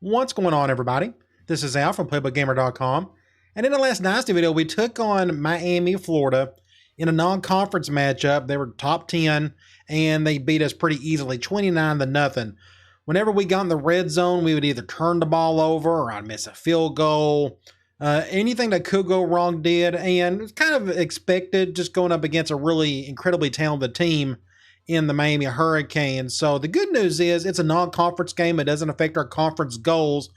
What's going on, everybody? This is Al from PlaybookGamer.com, and in the last Dynasty video, we took on Miami, Florida in a non-conference matchup. They were top 10, and they beat us pretty easily, 29-0. Whenever we got in the red zone, we would either turn the ball over or I'd miss a field goal. Anything that could go wrong did, and it's kind of expected just going up against a really incredibly talented team in the Miami Hurricanes. So the good news is it's a non-conference game. It doesn't affect our conference goals,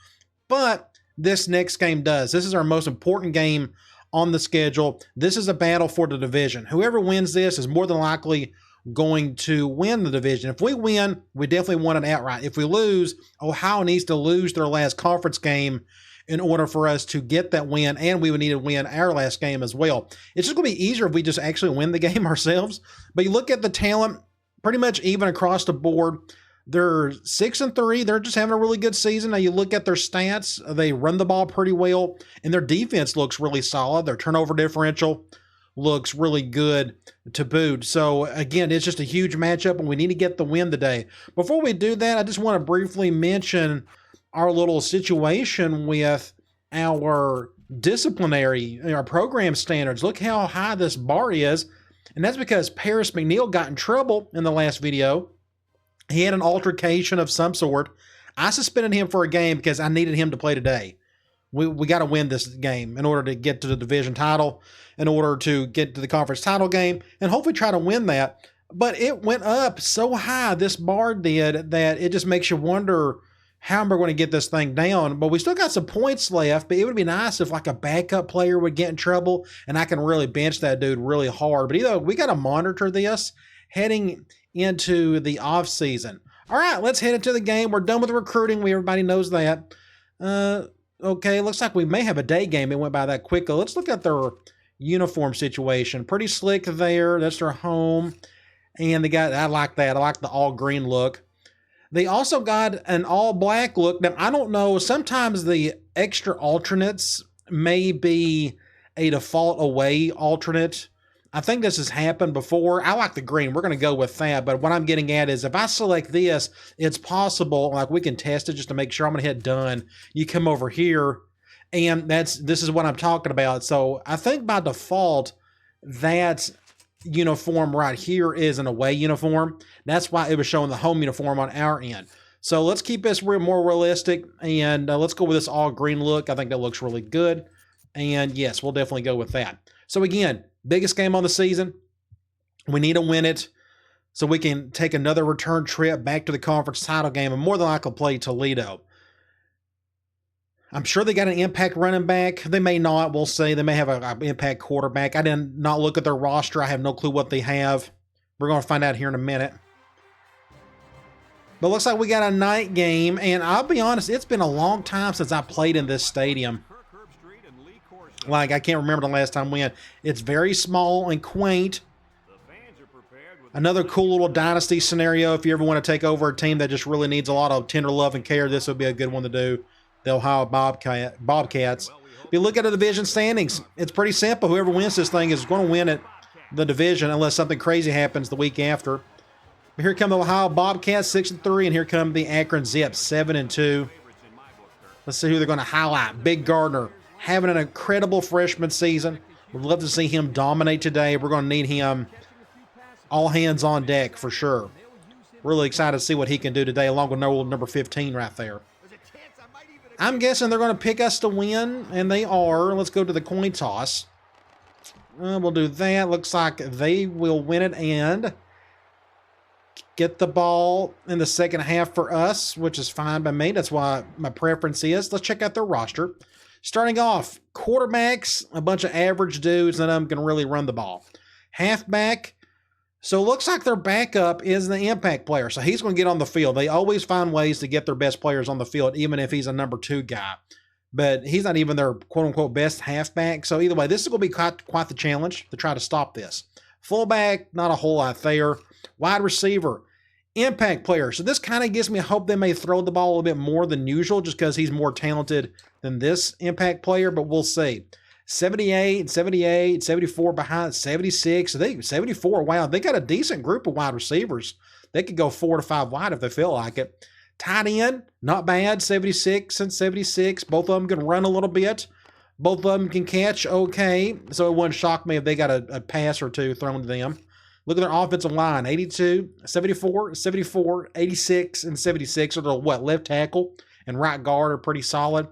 but this next game does. This is our most important game on the schedule. This is a battle for the division. Whoever wins this is more than likely going to win the division. If we win, we definitely won it outright. If we lose, Ohio needs to lose their last conference game in order for us to get that win, and we would need to win our last game as well. It's just going to be easier if we just actually win the game ourselves. But you look at the talent, pretty much even across the board. They're 6-3. They're just having a really good season. Now you look at their stats, they run the ball pretty well, and their defense looks really solid. Their turnover differential looks really good to boot. So again, it's just a huge matchup, and we need to get the win today. Before we do that, I just want to briefly mention our little situation with our disciplinary, our program standards. Look how high this bar is. And that's because Paris McNeil got in trouble in the last video. He had an altercation of some sort. I suspended him for a game because I needed him to play today. We got to win this game in order to get to the division title, in order to get to the conference title game, and hopefully try to win that. But it went up so high, this bar did, that it just makes you wonder how am I going to get this thing down. But we still got some points left, but it would be nice if like a backup player would get in trouble and I can really bench that dude really hard. But either we got to monitor this heading into the off season. All right, let's head into the game. We're done with the recruiting. Everybody knows that. Okay, looks like we may have a day game. It went by that quickly. Let's look at their uniform situation. Pretty slick there. That's their home. And they got, I like that. I like the all green look. They also got an all-black look. Now, I don't know. Sometimes the extra alternates may be a default away alternate. I think this has happened before. I like the green. We're going to go with that. But what I'm getting at is if I select this, it's possible, like we can test it just to make sure. I'm going to hit done. You come over here, and this is what I'm talking about. So I think by default, that uniform right here is an away uniform. That's why it was showing the home uniform on our end. So let's keep this more realistic, and let's go with this all green look. I think that looks really good, and yes, we'll definitely go with that. So again, biggest game on the season. We need to win it so we can take another return trip back to the conference title game and more than likely play Toledo. I'm sure they got an impact running back. They may not. We'll see. They may have an impact quarterback. I did not look at their roster. I have no clue what they have. We're going to find out here in a minute. But it looks like we got a night game. And I'll be honest, it's been a long time since I played in this stadium. Like, I can't remember the last time we went. It's very small and quaint. Another cool little dynasty scenario. If you ever want to take over a team that just really needs a lot of tender love and care, this would be a good one to do. The Ohio Bobcats. If you look at the division standings, it's pretty simple. Whoever wins this thing is going to win the division unless something crazy happens the week after. But here come the Ohio Bobcats, 6-3, and here come the Akron Zips, 7-2. Let's see who they're going to highlight. Big Gardner having an incredible freshman season. We'd love to see him dominate today. We're going to need him all hands on deck for sure. Really excited to see what he can do today, along with number 15 right there. I'm guessing they're going to pick us to win, and they are. Let's go to the coin toss. We'll do that. Looks like they will win it and get the ball in the second half for us, which is fine by me. That's why my preference is. Let's check out their roster. Starting off, quarterbacks, a bunch of average dudes, none of them can really run the ball. Halfback. So it looks like their backup is the impact player. So he's going to get on the field. They always find ways to get their best players on the field, even if he's a number 2 guy. But he's not even their quote-unquote best halfback. So either way, this is going to be quite the challenge to try to stop this. Fullback, not a whole lot there. Wide receiver, impact player. So this kind of gives me hope they may throw the ball a little bit more than usual just because he's more talented than this impact player, but we'll see. 78, 78, 74 behind, 76. I think 74. Wow, they got a decent group of wide receivers. They could go 4 to 5 wide if they feel like it. Tight end, not bad, 76 and 76. Both of them can run a little bit. Both of them can catch okay. So it wouldn't shock me if they got a pass or two thrown to them. Look at their offensive line, 82, 74, 74, 86, and 76. Or the left tackle and right guard are pretty solid.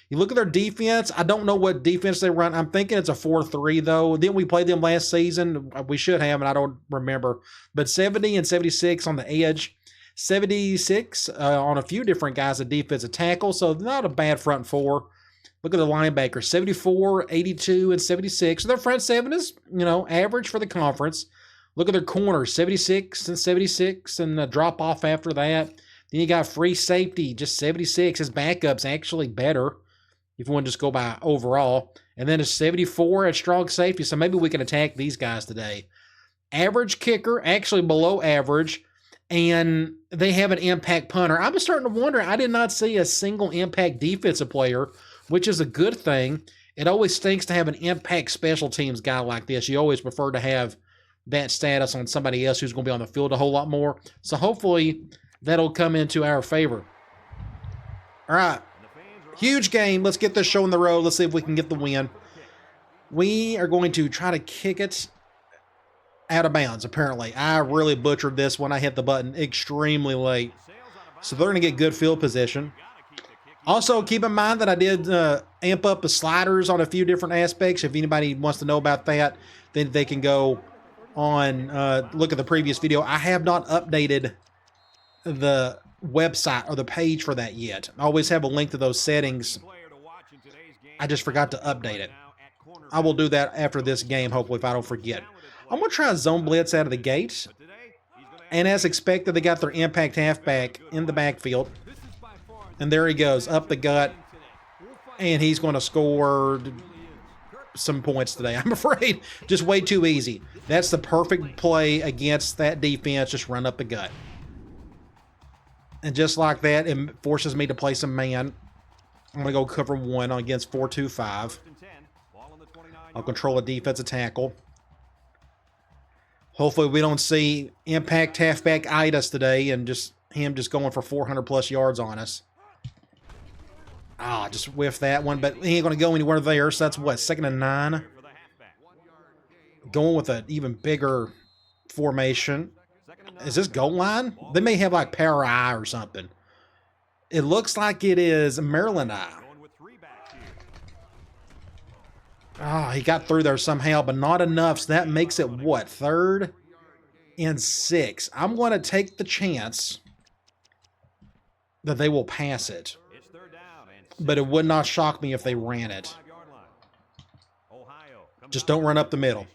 You look at their defense, I don't know what defense they run. I'm thinking it's a 4-3, though. Didn't we play them last season? We should have, and I don't remember. But 70 and 76 on the edge. 76 on a few different guys at defensive tackle, so not a bad front four. Look at the linebackers, 74, 82, and 76. So their front seven is, average for the conference. Look at their corners, 76 and 76, and a drop off after that. Then you got free safety, just 76. His backup's actually better if you want to just go by overall. And then it's 74 at strong safety, so maybe we can attack these guys today. Average kicker, actually below average, and they have an impact punter. I'm starting to wonder, I did not see a single impact defensive player, which is a good thing. It always stinks to have an impact special teams guy like this. You always prefer to have that status on somebody else who's going to be on the field a whole lot more. So hopefully that'll come into our favor. All right. Huge game. Let's get this show on the road. Let's see if we can get the win. We are going to try to kick it out of bounds, apparently. I really butchered this when I hit the button extremely late. So they're going to get good field position. Also, keep in mind that I did amp up the sliders on a few different aspects. If anybody wants to know about that, then they can go on, look at the previous video. I have not updated the website or the page for that yet. I always have a link to those settings. I just forgot to update it. I will do that after this game, hopefully, if I don't forget. I'm going to try a zone blitz out of the gate. And as expected, they got their impact halfback in the backfield. And there he goes, up the gut. And he's going to score some points today. I'm afraid just way too easy. That's the perfect play against that defense. Just run up the gut. And just like that, it forces me to play some man. I'm going to go cover one against 4-2-5. I'll control a defensive tackle. Hopefully we don't see impact halfback Idas today and just him just going for 400-plus yards on us. Just whiffed that one, but he ain't going to go anywhere there. So that's what, 2nd and 9? Going with an even bigger formation. Is this goal line? They may have like Power Eye or something. It looks like it is Maryland Eye. He got through there somehow, but not enough. So that makes it what? 3rd and 6. I'm going to take the chance that they will pass it. But it would not shock me if they ran it. Just don't run up the middle.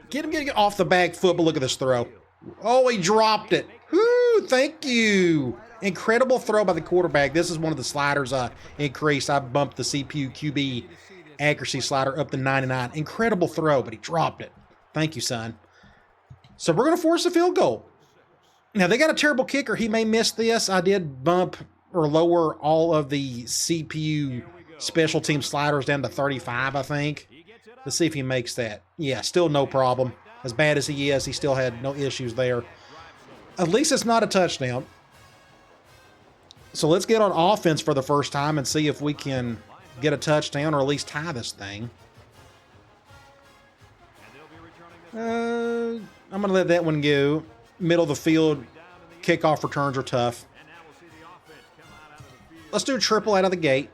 Get him off the back foot, but look at this throw. Oh, he dropped it. Whoo, thank you. Incredible throw by the quarterback. This is one of the sliders I increased. I bumped the CPU QB accuracy slider up to 99. Incredible throw, but he dropped it. Thank you, son. So we're going to force a field goal. Now, they got a terrible kicker. He may miss this. I did bump or lower all of the CPU special team sliders down to 35, I think. Let's see if he makes that. Yeah, still no problem. As bad as he is, he still had no issues there. At least it's not a touchdown. So let's get on offense for the first time and see if we can get a touchdown or at least tie this thing. I'm going to let that one go. Middle of the field, kickoff returns are tough. Let's do a triple out of the gate.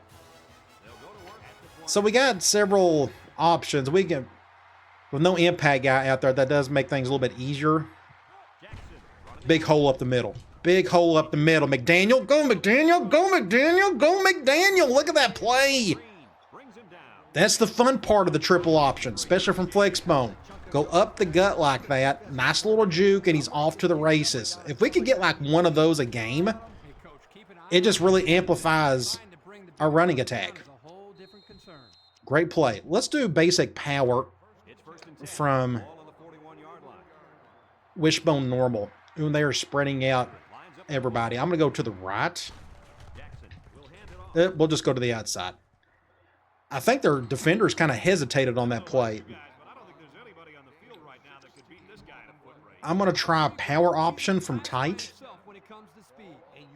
So we got several options. We can, with no impact guy out there, that does make things a little bit easier. Big hole up the middle. Big hole up the middle. McDaniel, go McDaniel, go McDaniel, go McDaniel. Look at that play. That's the fun part of the triple option, especially from Flexbone. Go up the gut like that. Nice little juke, and he's off to the races. If we could get like one of those a game, it just really amplifies our running attack. Great play. Let's do basic power from wishbone normal. When they are spreading out everybody. I'm going to go to the right. We'll just go to the outside. I think their defenders kind of hesitated on that play. I'm going to try a power option from tight.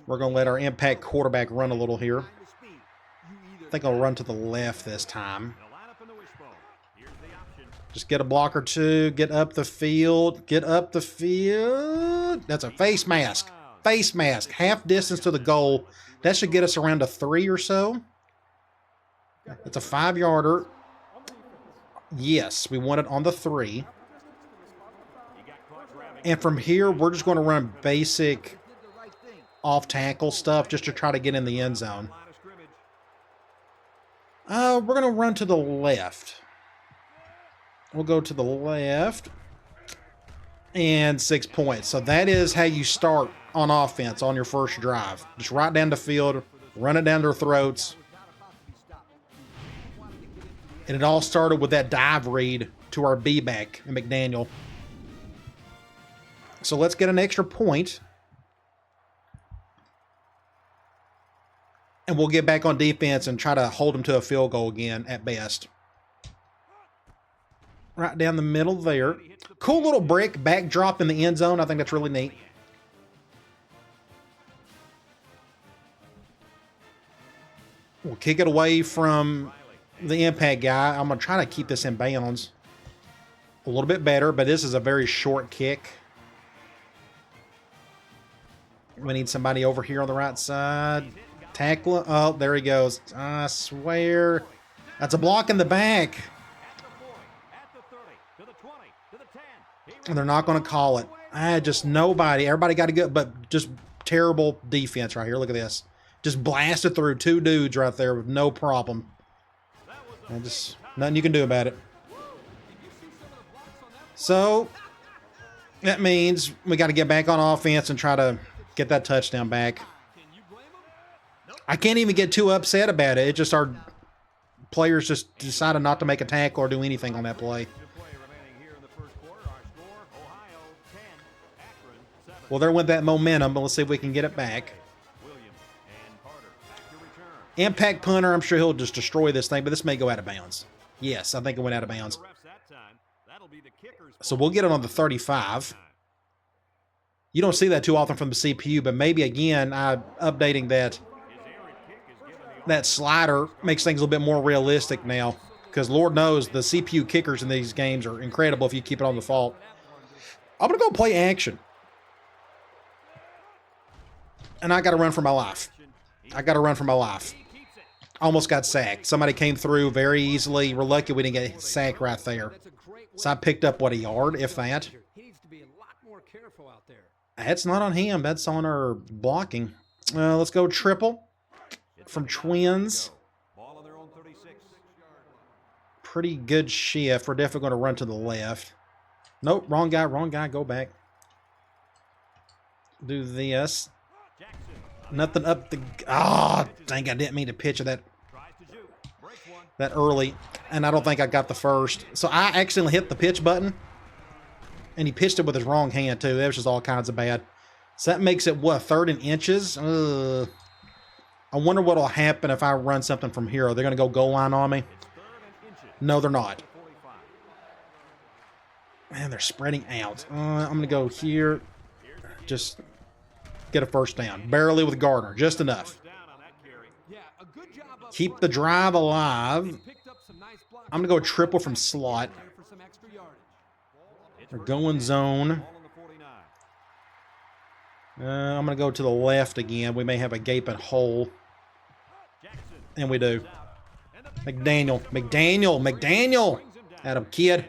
We're going to let our impact quarterback run a little here. I think I'll run to the left this time. Just get a block or two. Get up the field. Get up the field. That's a face mask. Face mask. Half distance to the goal. That should get us around a 3 or so. It's a 5-yarder. Yes, we want it on the 3. And from here, we're just going to run basic off-tackle stuff just to try to get in the end zone. We're going to run to the left. We'll go to the left. And 6 points. So that is how you start on offense on your first drive. Just right down the field, run it down their throats. And it all started with that dive read to our B-back and McDaniel. So let's get an extra point. And we'll get back on defense and try to hold them to a field goal again at best. Right down the middle there. Cool little brick backdrop in the end zone. I think that's really neat. We'll kick it away from the impact guy. I'm going to try to keep this in bounds a little bit better, but this is a very short kick. We need somebody over here on the right side. Tackle. Oh, there he goes. I swear. That's a block in the back. And they're not going to call it. Just nobody. Everybody got to go, but just terrible defense right here. Look at this. Just blasted through 2 dudes right there with no problem. And just nothing you can do about it. So that means we got to get back on offense and try to get that touchdown back. I can't even get too upset about it. It just our players just decided not to make a tackle or do anything on that play. Well, there went that momentum, but let's see if we can get it back. Impact punter, I'm sure he'll just destroy this thing, but this may go out of bounds. Yes, I think it went out of bounds. So we'll get it on the 35. You don't see that too often from the CPU, but maybe, again, updating that slider makes things a little bit more realistic now, because Lord knows the CPU kickers in these games are incredible if you keep it on the fault. I'm going to go play action. And I got to run for my life. I got to run for my life. Almost got sacked. Somebody came through very easily. We're lucky we didn't get sacked right there. So I picked up, what, a yard, if that. That's not on him. That's on our blocking. Let's go triple from Twins. Pretty good shift. We're definitely going to run to the left. Nope, wrong guy, wrong guy. Go back. Do this. Nothing up the... Oh, dang, I didn't mean to pitch that early. And I don't think I got the first. So I accidentally hit the pitch button. And he pitched it with his wrong hand, too. That was just all kinds of bad. So that makes it, what, 3rd and inches? I wonder what will happen if I run something from here. Are they going to go goal line on me? No, they're not. Man, they're spreading out. I'm going to go here. Just... get a first down. Barely with Gardner. Just enough. Keep the drive alive. I'm going to go triple from slot. They're going zone. I'm going to go to the left again. We may have a gaping hole. And we do. McDaniel. McDaniel. McDaniel. Adam Kidd.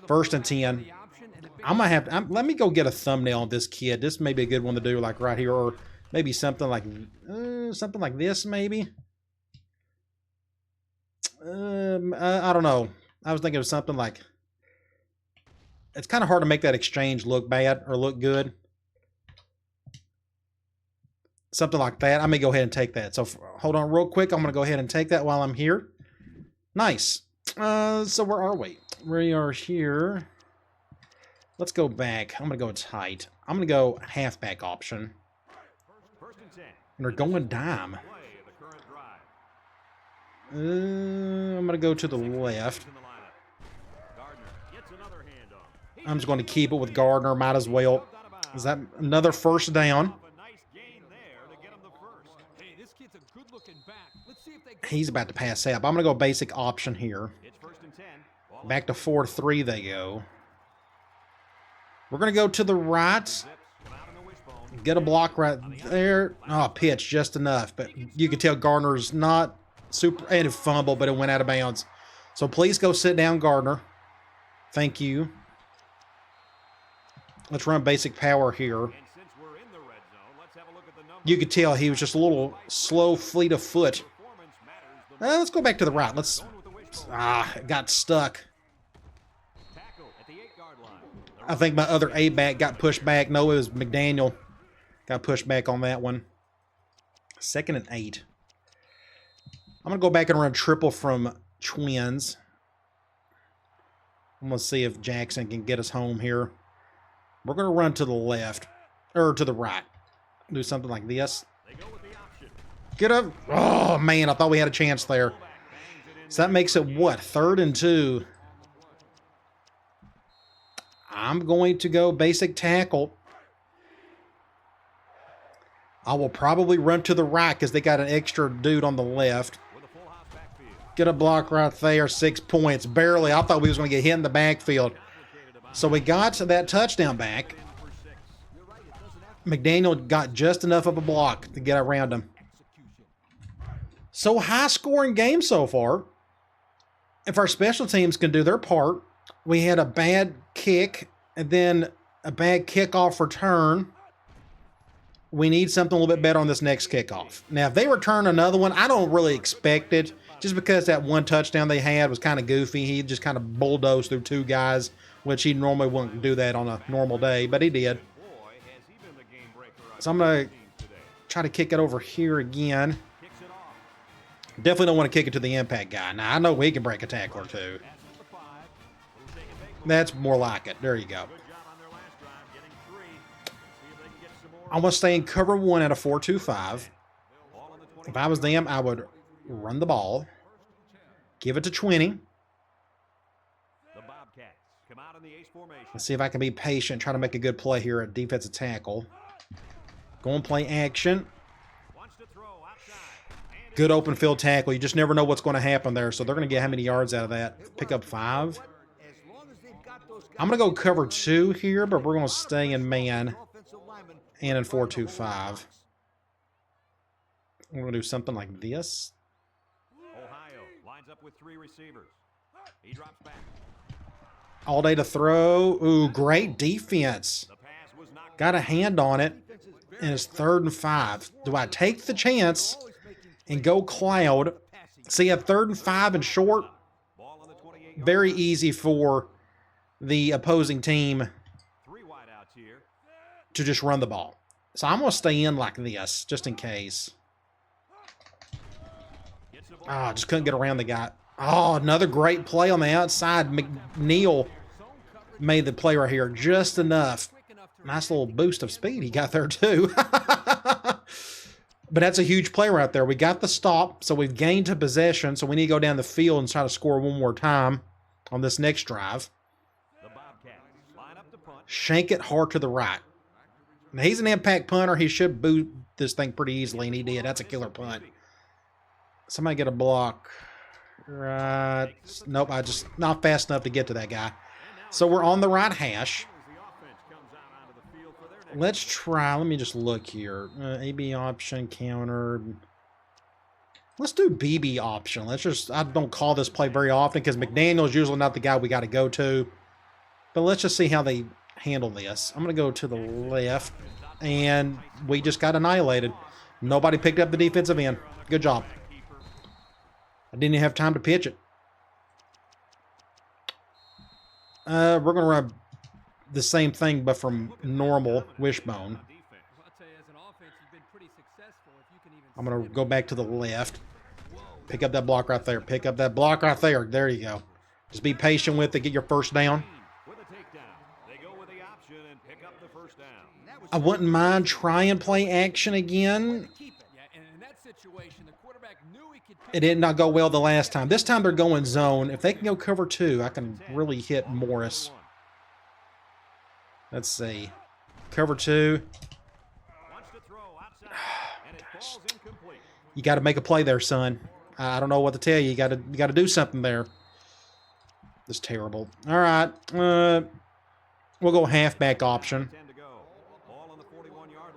1st and 10. I'm gonna have. Let me go get a thumbnail on this kid. This may be a good one to do, like right here, or maybe something like this. Maybe. I don't know. I was thinking of something like. It's kind of hard to make that exchange look bad or look good. Something like that. I may go ahead and take that. So hold on, real quick. I'm gonna go ahead and take that while I'm here. Nice. So where are we? We are here. Let's go back. I'm going to go tight. I'm going to go halfback option. And they're going dime. I'm going to go to the left. I'm just going to keep it with Gardner. Might as well. Is that another first down? He's about to pass out, but I'm going to go basic option here. Back to 4-3 they go. We're going to go to the right. Get a block right there. Oh, pitch just enough. But you can tell Gardner's not super... And a fumble, but it went out of bounds. So please go sit down, Gardner. Thank you. Let's run basic power here. You could tell he was just a little slow, fleet of foot. Let's go back to the right. It got stuck. I think my other A-back got pushed back. No, it was McDaniel. Got pushed back on that one. 2nd and 8. I'm going to go back and run triple from Twins. I'm going to see if Jackson can get us home here. We're going to run to the left. Or to the right. Do something like this. Get up. Oh, man. I thought we had a chance there. So that makes it what? 3rd and 2. I'm going to go basic tackle. I will probably run to the right because they got an extra dude on the left. Get a block right there. 6 points. Barely. I thought we was going to get hit in the backfield. So we got to that touchdown back. McDaniel got just enough of a block to get around him. So high-scoring game so far. If our special teams can do their part, we had a bad kick and then a bad kickoff return. We need something a little bit better on this next kickoff. Now, if they return another one, I don't really expect it. Just because that one touchdown they had was kind of goofy. He just kind of bulldozed through 2 guys, which he normally wouldn't do that on a normal day, but he did. So I'm going to try to kick it over here again. Definitely don't want to kick it to the impact guy. Now, I know he can break a tackle or 2. That's more like it. There you go. I want to stay in cover 1 at a 4-2-5. If I was them, I would run the ball. Give it to 20. Let's see if I can be patient, try to make a good play here at defensive tackle. Go and play action. Good open field tackle. You just never know what's going to happen there. So they're going to get how many yards out of that? Pick up 5. I'm going to go cover 2 here, but we're going to stay in man and in 4-2-5. We're going to do something like this. Ohio lines up with 3 receivers. He drops back. All day to throw. Ooh, great defense. Got a hand on it, and it's 3rd and 5. Do I take the chance and go cloud? See, at 3rd and 5 and short, very easy for the opposing team to just run the ball. So I'm going to stay in like this, just in case. Just couldn't get around the guy. Oh, another great play on the outside. McNeil made the play right here just enough. Nice little boost of speed he got there too. But that's a huge play right there. We got the stop, so we've gained to possession, so we need to go down the field and try to score one more time on this next drive. Shank it hard to the right. Now, he's an impact punter. He should boot this thing pretty easily, and he did. That's a killer punt. Somebody get a block. Right. Nope, I just not fast enough to get to that guy. So we're on the right hash. Let's try. Let me just look here. AB option, counter. Let's do BB option. I don't call this play very often because McDaniel's usually not the guy we got to go to. But let's just see how they handle this. I'm going to go to the left, and we just got annihilated. Nobody picked up the defensive end. Good job. I didn't even have time to pitch it. We're going to run the same thing, but from normal wishbone. I'm going to go back to the left. Pick up that block right there. Pick up that block right there. There you go. Just be patient with it. Get your first down. I wouldn't mind trying play action again. It did not go well the last time. This time they're going zone. If they can go cover 2, I can really hit Morris. Let's see. Cover 2. And it falls incomplete. You got to make a play there, son. I don't know what to tell you. You got to do something there. That's terrible. All right. We'll go halfback option. 10 to go. Ball on the 41-yard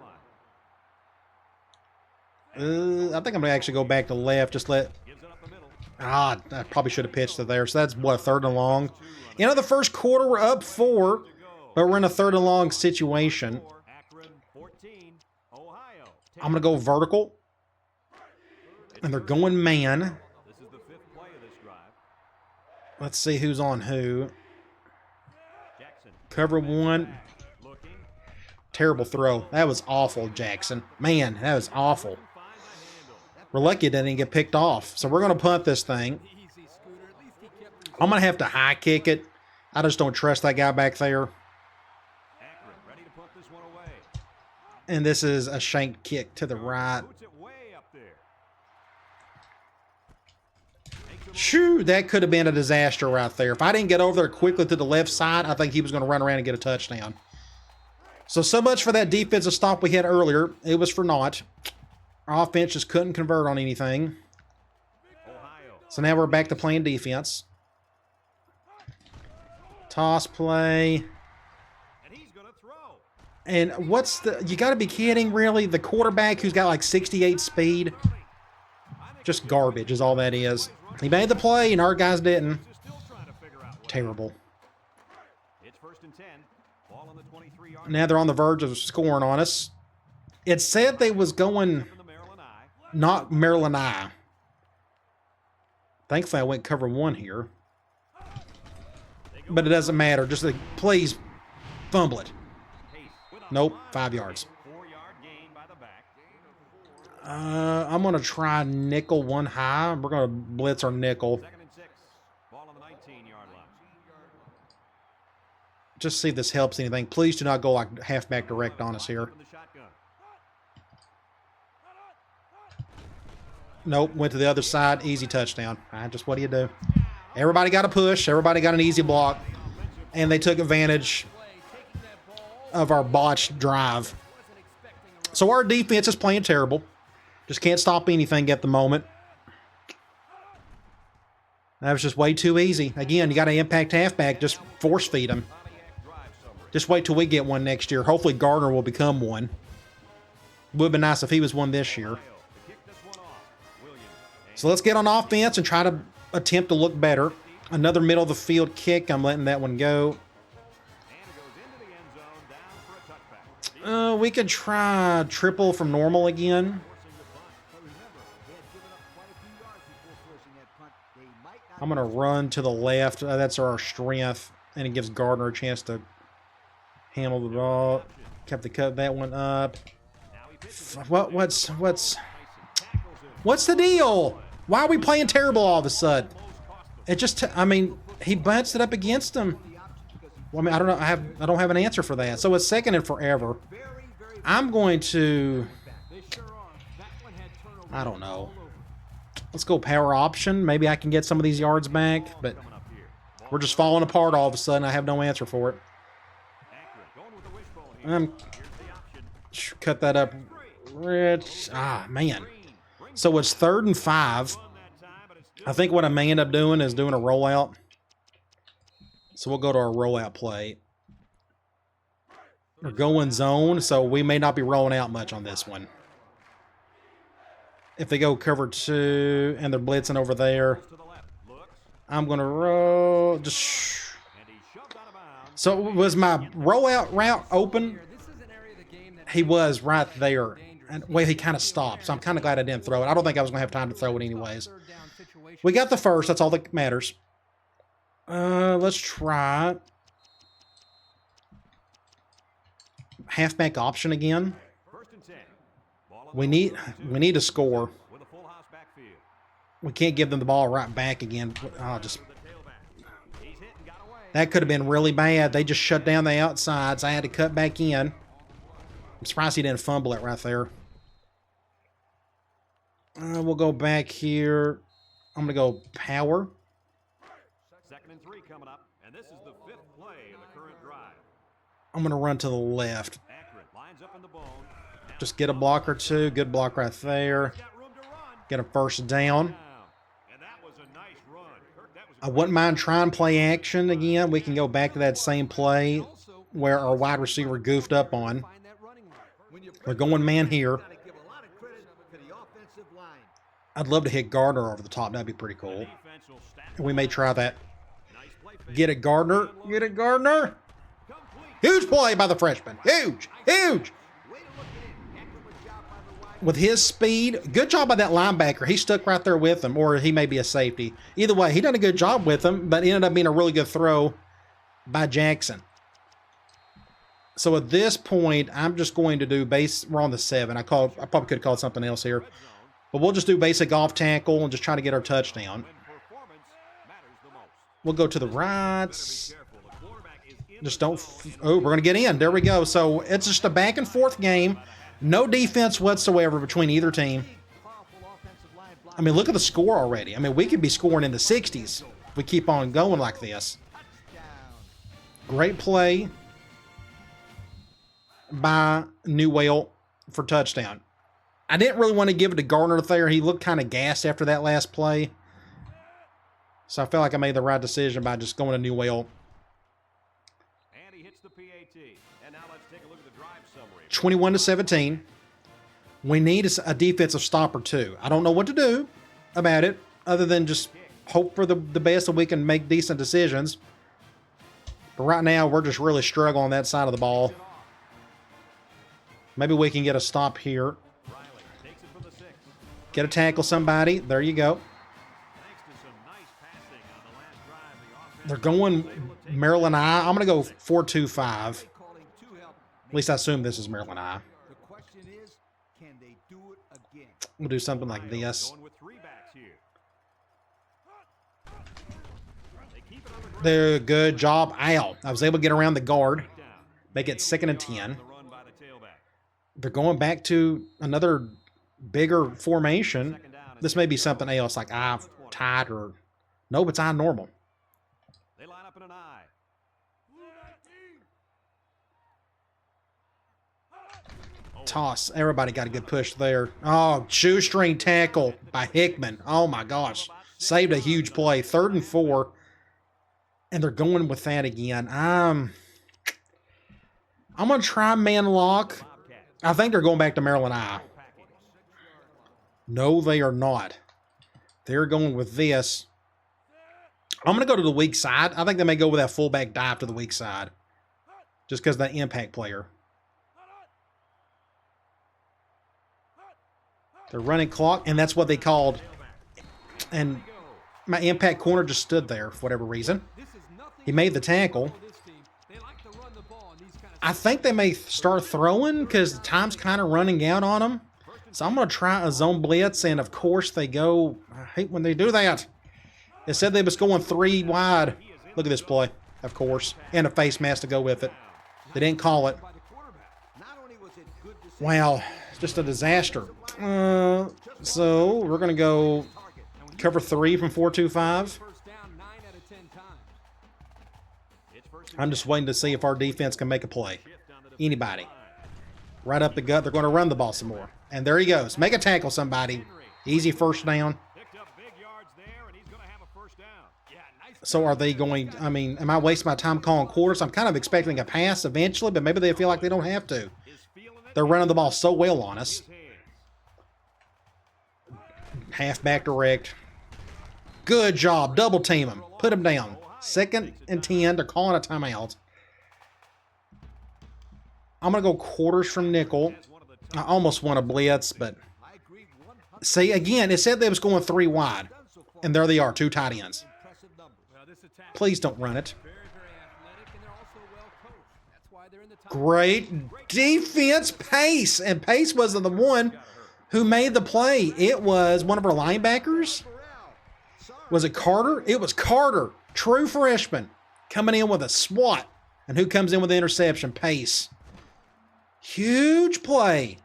line. I think I'm going to actually go back to left. Just let... Gives it up the middle. I probably should have pitched to there. So that's, what, 3rd and long? You know, the first quarter, we're up 4, but we're in a 3rd and long situation. Akron 14, Ohio. I'm going to go vertical. And they're going man. This is the 5th play of this drive. Let's see who's on who. Jackson. Cover 1. Looking. Terrible throw. That was awful, Jackson. Man, that was awful. We're lucky it didn't get picked off. So we're going to punt this thing. I'm going to have to high kick it. I just don't trust that guy back there. Akron ready to put this one away. And this is a shank kick to the right. Puts it way up there. Shoo, that could have been a disaster right there. If I didn't get over there quickly to the left side, I think he was going to run around and get a touchdown. So much for that defensive stop we had earlier. It was for naught. Our offense just couldn't convert on anything. Ohio. So now we're back to playing defense. Toss play. And he's going to throw. And what's the... You got to be kidding, really? The quarterback who's got like 68 speed? Just garbage is all that is. He made the play and our guys didn't. Terrible. It's 1st and 10. Ball on the 23-yard Now they're on the verge of scoring on us. It said they was going... from the Maryland Eye. Not Maryland Eye. Thankfully, I went cover 1 here. But it doesn't matter. Just like, please fumble it. Nope, 5 yards. 4-yard gain by the back. I'm going to try nickel 1 high. We're going to blitz our nickel. 2nd and 6. Ball on the 19-yard line. Just see if this helps anything. Please do not go like halfback direct on us here. From the shotgun. Nope, went to the other side. Easy touchdown. Just what do you do? Everybody got a push. Everybody got an easy block. And they took advantage of our botched drive. So our defense is playing terrible. Just can't stop anything at the moment. That was just way too easy. Again, you got to impact halfback. Just force feed him. Just wait till we get one next year. Hopefully Gardner will become one. It would have been nice if he was one this year. So let's get on offense and try to attempt to look better. Another middle of the field kick. I'm letting that one go. We could try triple from normal again. I'm going to run to the left. That's our strength. And it gives Gardner a chance to handle the ball. Kept the cut that one up. What's the deal? Why are we playing terrible all of a sudden? It just, I mean, he bounced it up against him. Well, I mean, I don't know. I don't have an answer for that. So it's 2nd and forever. I'm going to, I don't know. Let's go power option. Maybe I can get some of these yards back, but we're just falling apart all of a sudden. I have no answer for it. Cut that up. Rich. Man. So it's 3rd and 5. I think what I may end up doing is doing a rollout. So we'll go to our rollout play. We're going zone, so we may not be rolling out much on this one. If they go cover 2 and they're blitzing over there, I'm going to roll. So was my rollout route open? He was right there. And well, he kind of stopped, so I'm kind of glad I didn't throw it. I don't think I was going to have time to throw it anyways. We got the first. That's all that matters. Let's try halfback option again. We need to score. We can't give them the ball right back again. That could have been really bad. They just shut down the outsides. I had to cut back in. I'm surprised he didn't fumble it right there. We'll go back here. I'm going to go power. 2nd and 3 coming up, and this is the 5th play of the current drive. I'm going to run to the left. Akron lines up in the bone. Now Just get a block or two. Good block right there. Get a first down. I wouldn't mind trying to play action again. We can go back to that same play where our wide receiver goofed up on. We're going man here. I'd love to hit Gardner over the top. That'd be pretty cool. We may try that. Get it, Gardner. Get it, Gardner. Huge play by the freshman. Huge. Huge. With his speed, good job by that linebacker. He stuck right there with him, or he may be a safety. Either way, he done a good job with him, but it ended up being a really good throw by Jackson. So at this point, I'm just going to do base. We're on the 7. I probably could have called something else here. But we'll just do basic off tackle and just try to get our touchdown. We'll go to the right. Just don't. Oh, we're going to get in. There we go. So it's just a back and forth game. No defense whatsoever between either team. I mean, look at the score already. I mean, we could be scoring in the 60s if we keep on going like this. Great play by Newell for touchdown. I didn't really want to give it to Gardner there. He looked kind of gassed after that last play. So I felt like I made the right decision by just going to Newell. And he hits the PAT. And now let's take a look at the drive summary. 21-17. We need a defensive stopper too. I don't know what to do about it other than just hope for the best so we can make decent decisions. But right now, we're just really struggling on that side of the ball. Maybe we can get a stop here. Get a tackle somebody. There you go. They're going Maryland I. I'm going to go 4-2-5. At least I assume this is Maryland I. We'll do something like this. There, good job. Ow. I was able to get around the guard. Make it 2nd and 10. They're going back to another bigger formation. This may be something else like I tight or no, but it's I normal. They line up in an I. Toss. Everybody got a good push there. Oh, shoestring tackle by Hickman. Oh my gosh. Saved a huge play. 3rd and 4. And they're going with that again. I'm going to try man lock. I think they're going back to Maryland I. No, they are not. They're going with this. I'm going to go to the weak side. I think they may go with that fullback dive to the weak side. Just because of that impact player. They're running clock, and that's what they called. And my impact corner just stood there for whatever reason. He made the tackle. I think they may start throwing because the time's kind of running out on them. So I'm going to try a zone blitz, and of course they go. I hate when they do that. They said they was going 3 wide. Look at this play, of course, and a face mask to go with it. They didn't call it. Wow, just a disaster. So we're going to go cover 3 from 4-2-5. I'm just waiting to see if our defense can make a play. Anybody. Right up the gut. They're going to run the ball some more. And there he goes. Make a tackle, somebody. Easy first down. So are they going, I mean, am I wasting my time calling quarters? I'm kind of expecting a pass eventually, but maybe they feel like they don't have to. They're running the ball so well on us. Halfback direct. Good job. Double team him. Put him down. 2nd and 10. They're calling a timeout. I'm going to go quarters from nickel. I almost want a blitz, but see, again, it said they was going 3 wide. And there they are, 2 tight ends. Please don't run it. Great defense, Pace. And Pace wasn't the one who made the play. It was one of our linebackers. Was it Carter? It was Carter. True freshman. Coming in with a swat. And who comes in with the interception? Pace. Huge play.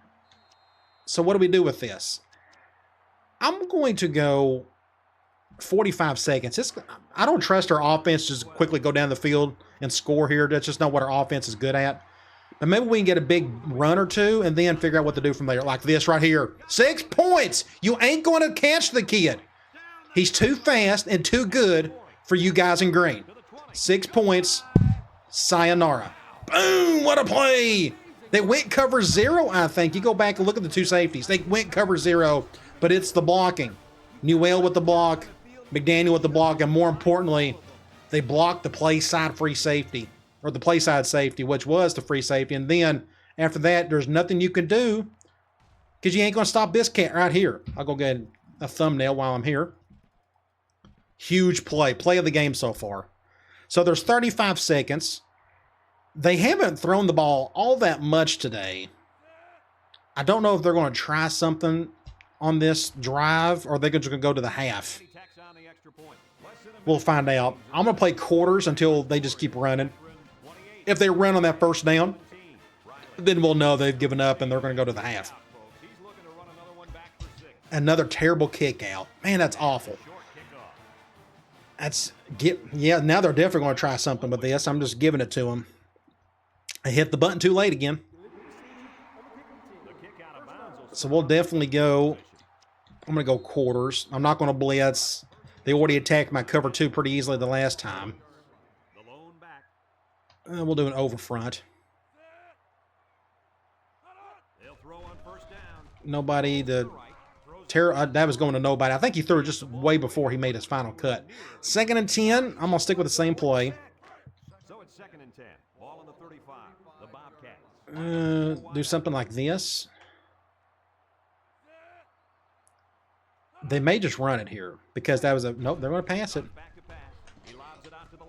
So what do we do with this? I'm going to go 45 seconds. I don't trust our offense to just quickly go down the field and score here. That's just not what our offense is good at. But maybe we can get a big run or two and then figure out what to do from there. Like this right here. 6 points. You ain't going to catch the kid. He's too fast and too good for you guys in green. 6 points. Sayonara. Boom. What a play. They went cover 0, I think. You go back and look at the 2 safeties. They went cover 0, but it's the blocking. Newell with the block. McDaniel with the block. And more importantly, they blocked the play side free safety. Or the play side safety, which was the free safety. And then after that, there's nothing you can do because you ain't going to stop this cat right here. I'll go get a thumbnail while I'm here. Huge play. Play of the game so far. So there's 35 seconds. They haven't thrown the ball all that much today. I don't know if they're going to try something on this drive or they're just going to go to the half. We'll find out. I'm going to play quarters until they just keep running. If they run on that first down, then we'll know they've given up and they're going to go to the half. Another terrible kick out. Man, that's awful. Now they're definitely going to try something with this. I'm just giving it to them. I hit the button too late again. So we'll definitely go. I'm going to go quarters. I'm not going to blitz. They already attacked my cover 2 pretty easily the last time. We'll do an over front. Nobody. That was going to nobody. I think he threw it just way before he made his final cut. 2nd and 10. I'm going to stick with the same play. So it's 2nd and 10. Ball on the 35. The Bobcats. Do something like this. They may just run it here because that was a nope. They're going to pass it.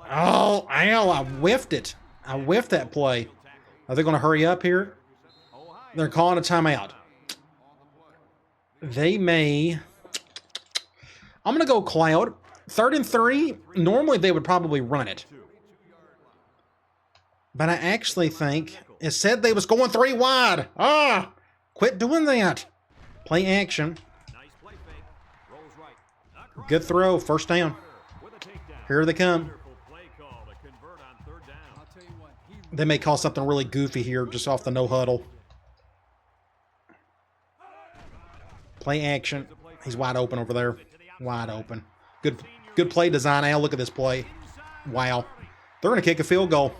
Oh, ow! I whiffed it. I whiffed that play. Are they going to hurry up here? They're calling a timeout. They may. I'm going to go cloud. 3rd and 3. Normally they would probably run it. But I actually think it said they was going 3 wide. Quit doing that. Play action. Good throw. First down. Here they come. They may call something really goofy here just off the no huddle. Play action. He's wide open over there. Wide open. Good play design, Al. Look at this play. Wow. They're going to kick a field goal.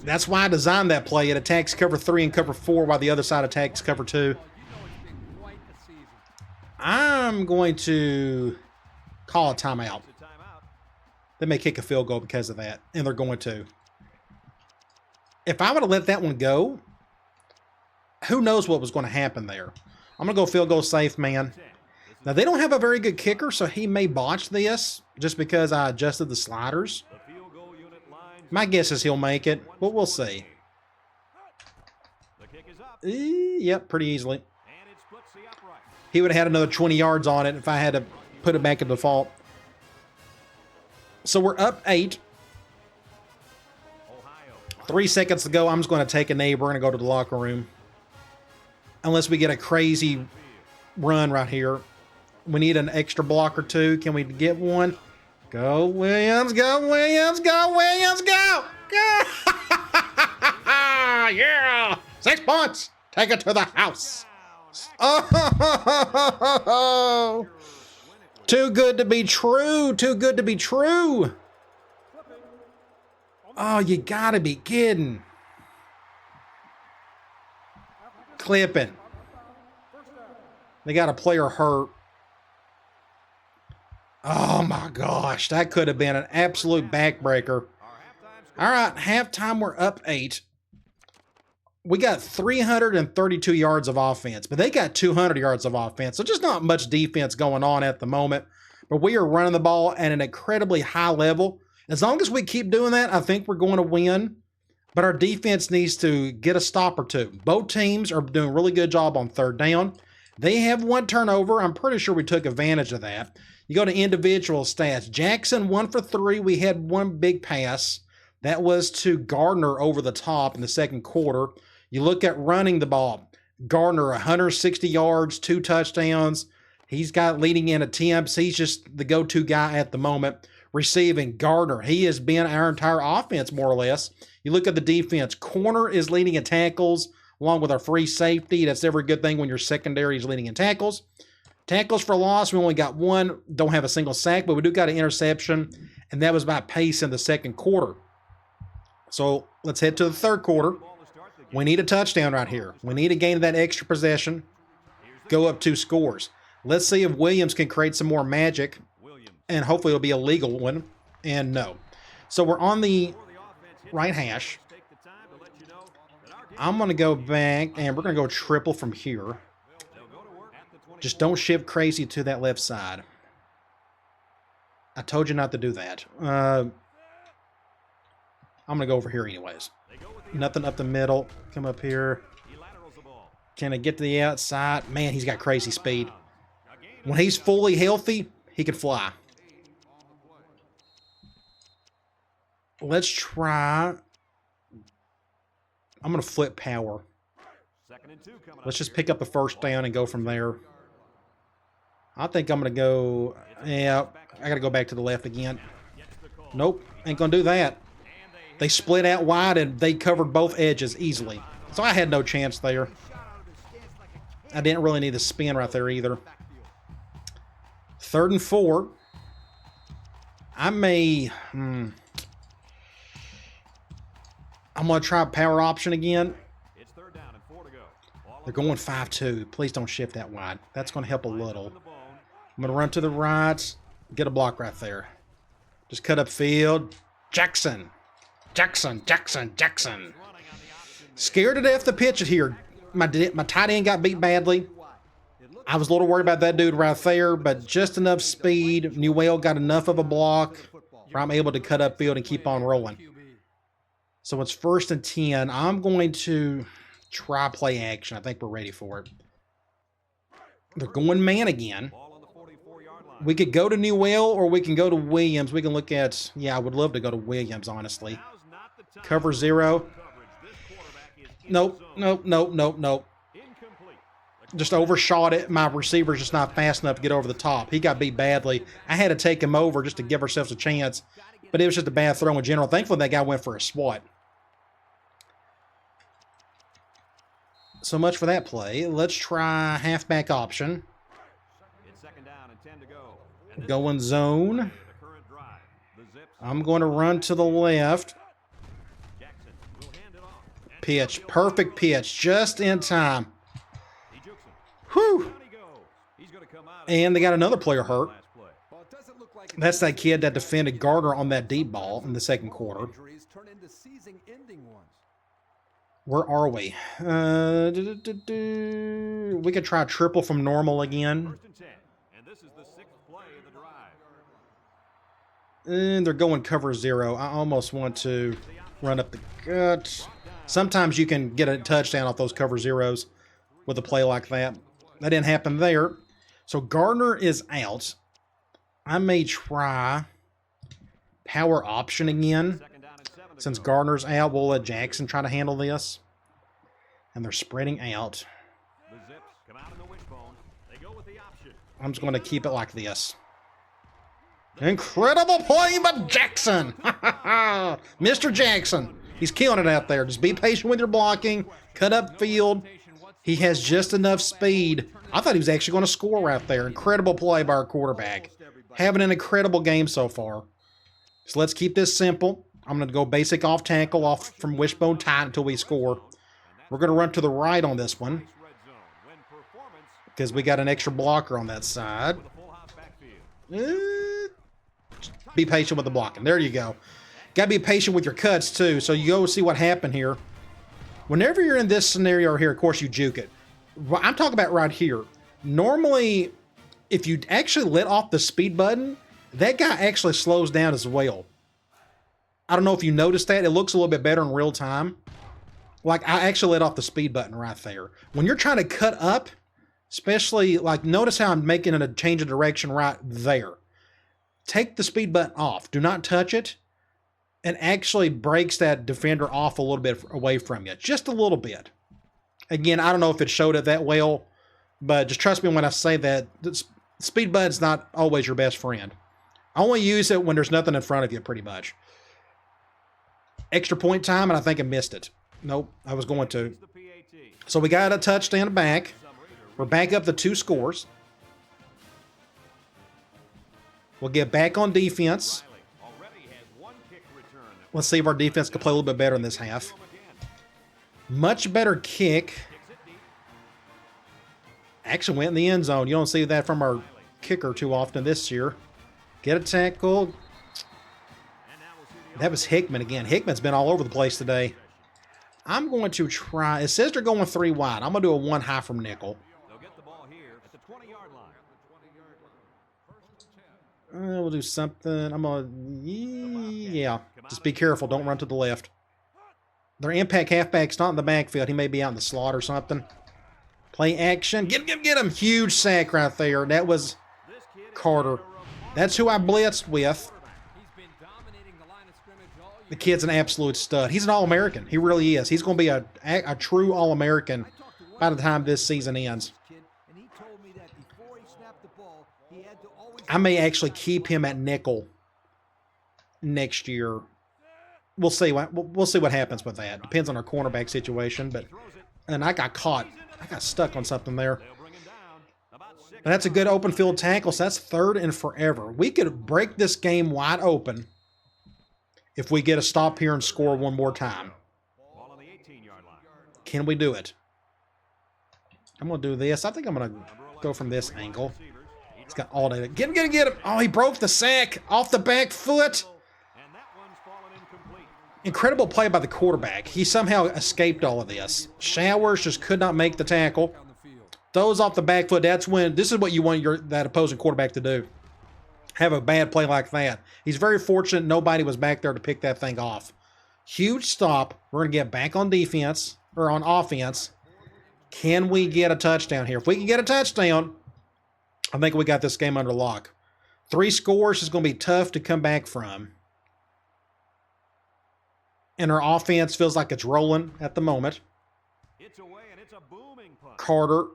That's why I designed that play. It attacks cover 3 and cover 4 while the other side attacks cover 2. I'm going to call a timeout. They may kick a field goal because of that, and they're going to. If I would have let that one go, who knows what was going to happen there. I'm going to go field goal safe, man. Now, they don't have a very good kicker, so he may botch this just because I adjusted the sliders. My guess is he'll make it, but we'll see. Yep, pretty easily. He would have had another 20 yards on it if I had to put it back in default. So we're up 8. 3 seconds to go. I'm just going to take a knee. We're going to go to the locker room. Unless we get a crazy run right here. We need an extra block or 2. Can we get one? Go, Williams. Go, Williams. Go, Williams. Go. Go. Yeah. 6 points. Take it to the house. Oh. Too good to be true. Too good to be true. Oh, you gotta be kidding. Clipping. They got a player hurt. Oh my gosh, that could have been an absolute backbreaker. All right, halftime, we're up 8. We got 332 yards of offense, but they got 200 yards of offense. So just not much defense going on at the moment. But we are running the ball at an incredibly high level. As long as we keep doing that, I think we're going to win. But our defense needs to get a stop or 2. Both teams are doing a really good job on 3rd down. They have 1 turnover. I'm pretty sure we took advantage of that. You go to individual stats. Jackson 1 for 3. We had 1 big pass. That was to Gardner over the top in the 2nd quarter. You look at running the ball. Gardner, 160 yards, 2 touchdowns. He's got leading in attempts. He's just the go-to guy at the moment. Receiving, Gardner. He has been our entire offense, more or less. You look at the defense. Corner is leading in tackles, along with our free safety. That's never a good thing when your secondary is leading in tackles. Tackles for loss, we only got one. Don't have a single sack, but we do got an interception, and that was by pace in the second quarter. So let's head to the third quarter. We need a touchdown right here. We need to gain that extra possession, go up 2 scores. Let's see if Williams can create some more magic, and hopefully it'll be a legal one, and no. So we're on the right hash. I'm going to go back, and we're going to go triple from here. Just don't shift crazy to that left side. I told you not to do that. I'm going to go over here anyways. Nothing up the middle. Come up here. Can I get to the outside? Man, he's got crazy speed. When he's fully healthy, he can fly. Let's try. I'm going to flip power. Let's just pick up the first down and go from there. I think I'm going to go, yeah, I got to go back to the left again. Nope, ain't going to do that. They split out wide and they covered both edges easily. So I had no chance there. I didn't really need to spin right there either. 3rd and 4. I may, I'm going to try power option again. They're going 5-2. Please don't shift that wide. That's going to help a little. I'm going to run to the right. Get a block right there. Just cut up field. Jackson. Jackson. Scared to death to pitch it here. My tight end got beat badly. I was a little worried about that dude right there, but just enough speed. Newell got enough of a block where I'm able to cut up field and keep on rolling. So it's 1st and 10. I'm going to try play action. I think we're ready for it. They're going man again. We could go to Newell or we can go to Williams. We can look at, yeah, I would love to go to Williams, honestly. Cover 0. Nope. Just overshot it. My receiver's just not fast enough to get over the top. He got beat badly. I had to take him over just to give ourselves a chance, but it was just a bad throw in general. Thankfully, that guy went for a swat. So much for that play. Let's try halfback option. Going zone. I'm going to run to the left. Pitch. Perfect pitch. Just in time. Whew. And they got another player hurt. That's that kid that defended Gardner on that deep ball in the second quarter. Where are we? We could try triple from normal again. And they're going cover 0. I almost want to run up the gut. Sometimes you can get a touchdown off those cover 0s with a play like that. That didn't happen there. So Gardner is out. I may try power option again. Since Gardner's out, we'll let Jackson try to handle this. And they're spreading out. I'm just going to keep it like this. Incredible play by Jackson. Mr. Jackson. He's killing it out there. Just be patient with your blocking. Cut up field. He has just enough speed. I thought he was actually going to score right there. Incredible play by our quarterback. Having an incredible game so far. So let's keep this simple. I'm going to go basic off tackle, off from wishbone tight until we score. We're going to run to the right on this one because we got an extra blocker on that side. Be patient with the blocking. There you go. Got to be patient with your cuts, too. So you go see what happened here. Whenever you're in this scenario here, of course, you juke it. I'm talking about right here. Normally, if you actually let off the speed button, that guy actually slows down as well. I don't know if you noticed that. It looks a little bit better in real time. Like, I actually let off the speed button right there. When you're trying to cut up, especially, like, notice how I'm making a change of direction right there. Take the speed button off. Do not touch it. And actually breaks that defender off a little bit away from you. Just a little bit. Again, I don't know if it showed it that well, but just trust me when I say that the speed button's not always your best friend. I only use it when there's nothing in front of you, pretty much. Extra point time, and I think I missed it. Nope, I was going to. So we got a touchdown back. We're back up to 2 scores. We'll get back on defense. Let's see if our defense can play a little bit better in this half. Much better kick. Actually went in the end zone. You don't see that from our kicker too often this year. Get a tackle. That was Hickman again. Hickman's been all over the place today. I'm going to try. It says they're going 3 wide. I'm going to do a 1 high from nickel. We'll do something. I'm going to, yeah. Just be careful. Don't run to the left. Their impact halfback's not in the backfield. He may be out in the slot or something. Play action. Get him. Huge sack right there. That was Carter. That's who I blitzed with. The kid's an absolute stud. He's an All-American. He really is. He's going to be a true All-American by the time this season ends. I may actually keep him at nickel next year. We'll see what happens with that. Depends on our cornerback situation. And I got caught. I got stuck on something there. But that's a good open field tackle. So that's 3rd and forever. We could break this game wide open if we get a stop here and score one more time. Can we do it? I'm going to do this. I think I'm going to go from this angle. He's got all day. Get him. Oh, he broke the sack off the back foot. Incredible play by the quarterback. He somehow escaped all of this. Showers just could not make the tackle. Throws off the back foot. This is what you want that opposing quarterback to do. Have a bad play like that. He's very fortunate nobody was back there to pick that thing off. Huge stop. We're going to get back on defense, or on offense. Can we get a touchdown here? If we can get a touchdown, I think we got this game under lock. 3 scores is going to be tough to come back from. And our offense feels like it's rolling at the moment. Carter.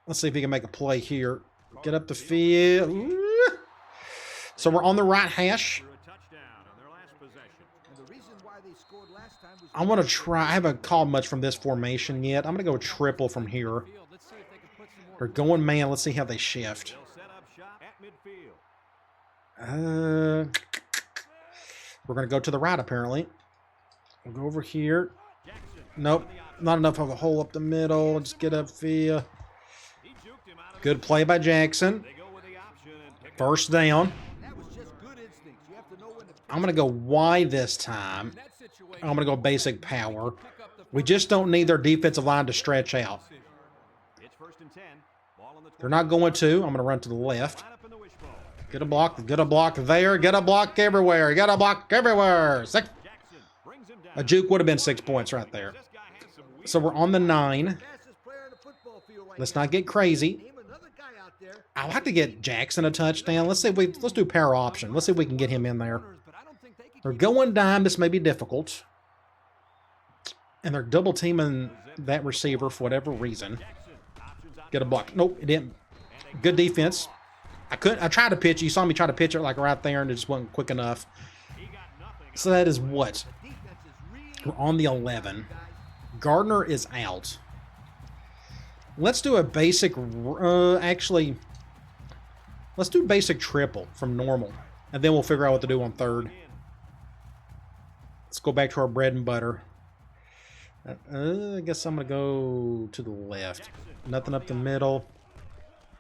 Let's see if he can make a play here. Get up the field. Ooh. So we're on the right hash. I want to try. I haven't called much from this formation yet. I'm going to go triple from here. They're going man. Let's see how they shift. We're going to go to the right, apparently. We'll go over here. Nope. Not enough of a hole up the middle. Just get up field. Good play by Jackson. First down. I'm going to go wide this time. I'm going to go basic power. We just don't need their defensive line to stretch out. They're not going to. I'm going to run to the left. Get a block there. Get a block everywhere. Get a block everywhere. A juke would have been 6 points right there. So we're on the 9. Let's not get crazy. I'd like to get Jackson a touchdown. Let's do power option. Let's see if we can get him in there. They're going dime. This may be difficult. And they're double teaming that receiver for whatever reason. Get a block. Nope, it didn't. Good defense. I tried to pitch. You saw me try to pitch it like right there, and it just wasn't quick enough. So that is what? We're on the 11. Gardner is out. Let's do a basic, let's do basic triple from normal. And then we'll figure out what to do on 3rd. Let's go back to our bread and butter. I guess I'm going to go to the left. Nothing up the middle.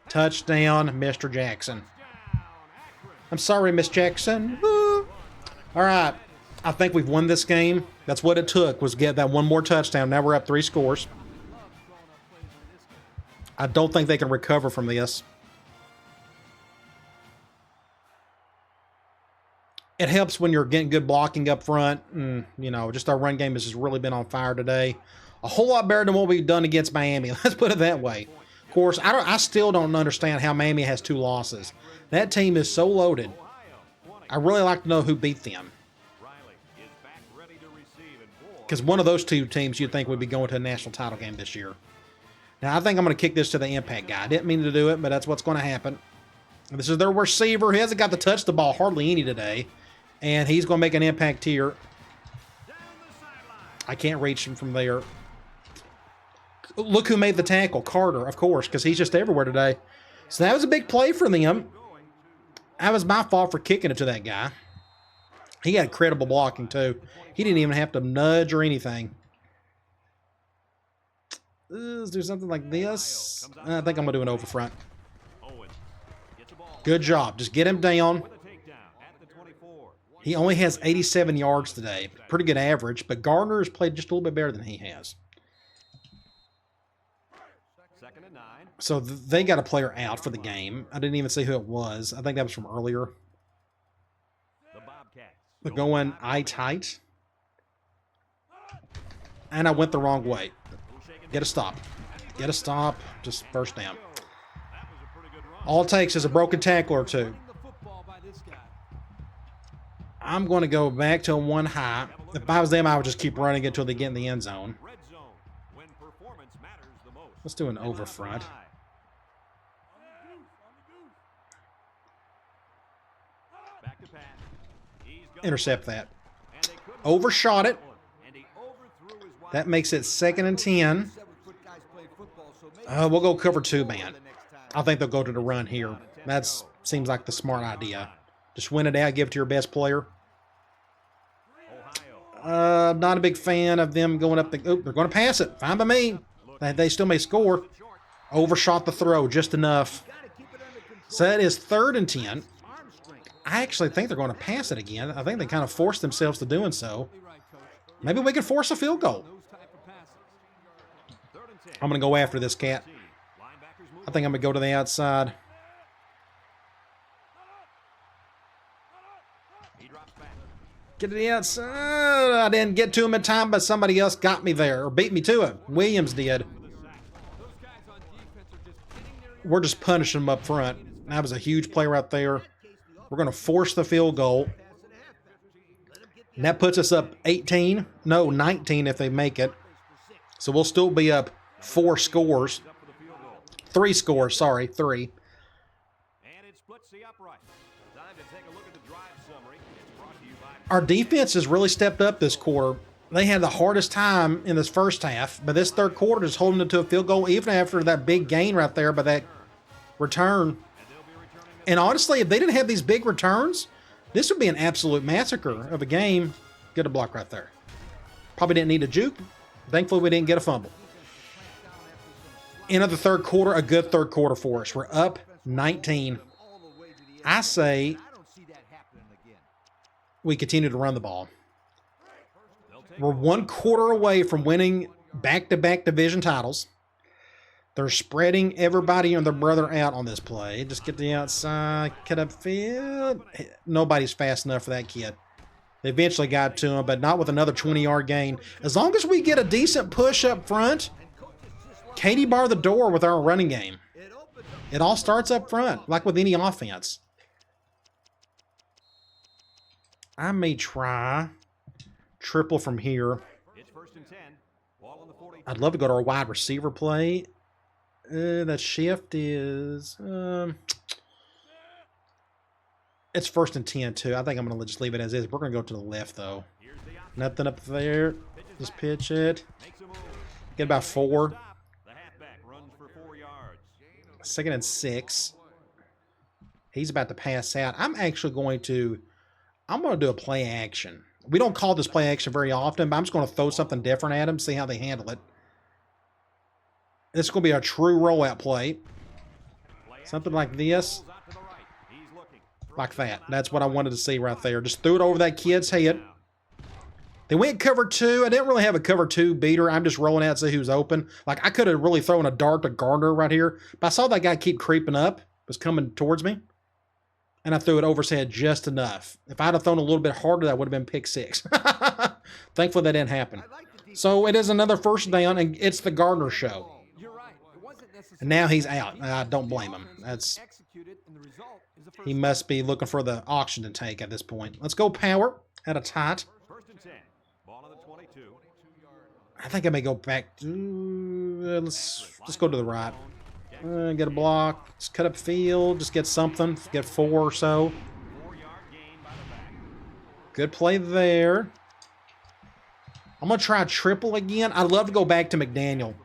Touchdown, Mr. Jackson. I'm sorry, Miss Jackson. Woo. All right. I think we've won this game. That's what it took, was get that one more touchdown. Now we're up 3 scores. I don't think they can recover from this. It helps when you're getting good blocking up front. And, just our run game has just really been on fire today. A whole lot better than what we've done against Miami. Let's put it that way. Of course, I still don't understand how Miami has 2 losses. That team is so loaded. I really like to know who beat them. Because one of those 2 teams you'd think would be going to a national title game this year. Now, I think I'm going to kick this to the impact guy. I didn't mean to do it, but that's what's going to happen. This is their receiver. He hasn't got to touch the ball hardly any today. And he's going to make an impact here. I can't reach him from there. Look who made the tackle. Carter, of course, because he's just everywhere today. So that was a big play for them. That was my fault for kicking it to that guy. He had incredible blocking, too. He didn't even have to nudge or anything. Let's do something like this. I think I'm going to do an over front. Good job. Just get him down. He only has 87 yards today. Pretty good average, but Gardner has played just a little bit better than he has. So they got a player out for the game. I didn't even see who it was. I think that was from earlier. They're going eye tight. And I went the wrong way. Get a stop. Get a stop. Just first down. All it takes is a broken tackle or two. I'm going to go back to a one high. If I was them, I would just keep running it until they get in the end zone. Let's do an over front. Intercept that. Overshot it. That makes it 2nd and 10. We'll go cover 2 man. I think they'll go to the run here. That seems like the smart idea. Just win it out, give it to your best player. Not a big fan of them going up the... Oh, they're going to pass it. Fine by me. They still may score. Overshot the throw just enough. So that is 3rd and 10. I actually think they're going to pass it again. I think they kind of forced themselves to doing so. Maybe we can force a field goal. I'm going to go after this cat. I think I'm going to go to the outside. Get to the outside. I didn't get to him in time, but somebody else got me there, or beat me to it. Williams did. We're just punishing them up front. That was a huge play right there. We're going to force the field goal. And that puts us up 18. No, 19 if they make it. So we'll still be up 4 scores. 3 scores, sorry, 3. Our defense has really stepped up this quarter. They had the hardest time in this first half, but this third quarter is holding it to a field goal even after that big gain right there by that return. And honestly, if they didn't have these big returns, this would be an absolute massacre of a game. Get a block right there. Probably didn't need a juke. Thankfully, we didn't get a fumble. End of the third quarter, a good third quarter for us. We're up 19. I say we continue to run the ball. We're 1 quarter away from winning back-to-back division titles. They're spreading everybody and their brother out on this play. Just get the outside, cut up field. Nobody's fast enough for that kid. They eventually got to him, but not with another 20-yard gain. As long as we get a decent push up front, Katie bar the door with our running game. It all starts up front, like with any offense. I may try triple from here. I'd love to go to our wide receiver play. That shift is... it's 1st and 10, too. I think I'm going to just leave it as is. We're going to go to the left, though. Nothing up there. Just pitch it. Get about 4. 2nd and 6. He's about to pass out. I'm going to do a play action. We don't call this play action very often, but I'm just going to throw something different at him, see how they handle it. This is going to be a true rollout play. Something like this. Like that. That's what I wanted to see right there. Just threw it over that kid's head. They went cover 2. I didn't really have a cover 2 beater. I'm just rolling out to see who's open. Like, I could have really thrown a dart to Gardner right here. But I saw that guy keep creeping up. Was coming towards me. And I threw it over his head just enough. If I'd have thrown a little bit harder, that would have been pick 6. Thankfully, that didn't happen. So it is another first down, and it's the Gardner show. And now he's out. I don't blame him. He must be looking for the auction to take at this point. Let's go power at a tight. I think I may go back to... let's go to the right. Get a block. Just cut up field. Just get something. Get 4 or so. Good play there. I'm going to try a triple again. I'd love to go back to McDaniel.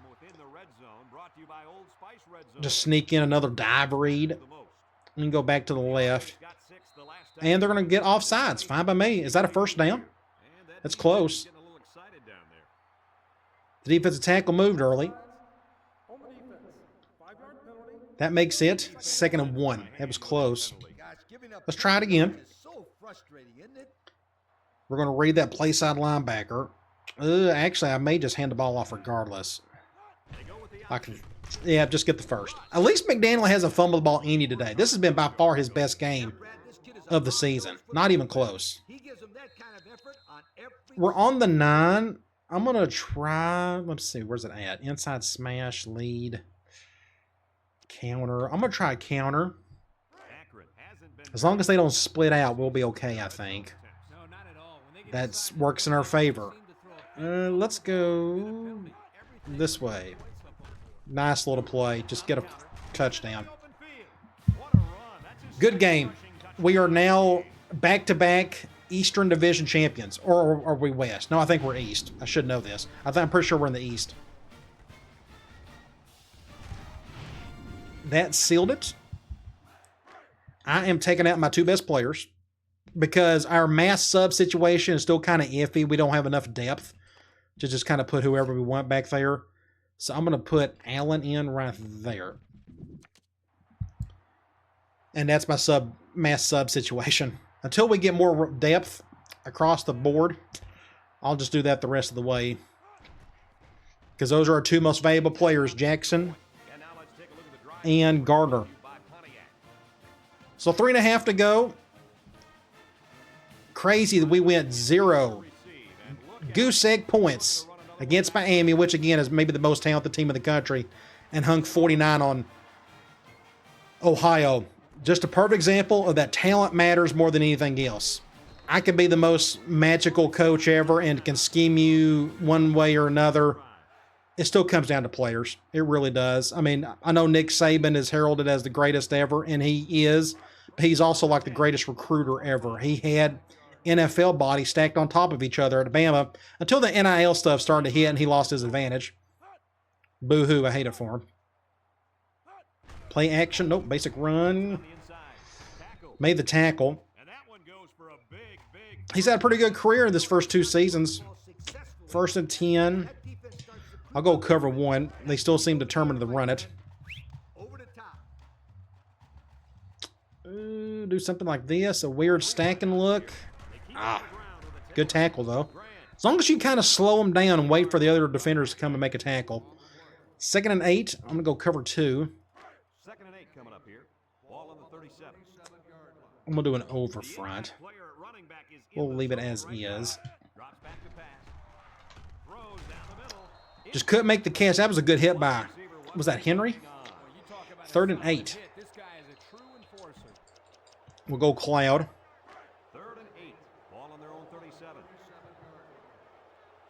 Just sneak in another dive read. And go back to the left. And they're going to get offsides. Fine by me. Is that a first down? That's close. The defensive tackle moved early. That makes it 2nd and 1. That was close. Let's try it again. We're going to read that play side linebacker. Actually, I may just hand the ball off regardless. I can, yeah, just get the first. At least McDaniel hasn't fumbled the ball any today. This has been by far his best game of the season. Not even close. We're on the 9. I'm going to try, let's see, where's it at? Inside smash, lead, counter. I'm going to try a counter. As long as they don't split out, we'll be okay, I think. That works in our favor. Let's go this way. Nice little play. Just get a touchdown. Good game. We are now back-to-back Eastern Division champions. Or are we West? No, I think we're East. I should know this. I'm pretty sure we're in the East. That sealed it. I am taking out my 2 best players because our mass sub situation is still kind of iffy. We don't have enough depth to just kind of put whoever we want back there. So I'm going to put Allen in right there. And that's my mass sub situation. Until we get more depth across the board, I'll just do that the rest of the way. Because those are our 2 most valuable players, Jackson and Gardner. So 3.5 to go. Crazy that we went 0 goose egg points against Miami, which again is maybe the most talented team in the country, and hung 49 on Ohio. Just a perfect example of that talent matters more than anything else. I could be the most magical coach ever and can scheme you one way or another. It still comes down to players. It really does. I mean, I know Nick Saban is heralded as the greatest ever, and he is. But he's also like the greatest recruiter ever. He had NFL bodies stacked on top of each other at Bama until the NIL stuff started to hit and he lost his advantage. Boo-hoo, I hate it for him. Play action. Nope, basic run. Made the tackle. He's had a pretty good career in this first 2 seasons. 1st and 10. I'll go cover 1. They still seem determined to run it. Do something like this. A weird stacking look. Good tackle, though. As long as you kind of slow them down and wait for the other defenders to come and make a tackle. 2nd and 8. I'm going to go cover 2. 2nd and 8 coming up here. Ball on the 37. I'm going to do an over front. We'll leave it as is. Just couldn't make the catch. That was a good hit by, was that Henry? 3rd and 8. We'll go Cloud. 3rd and 8. Ball on their own 37.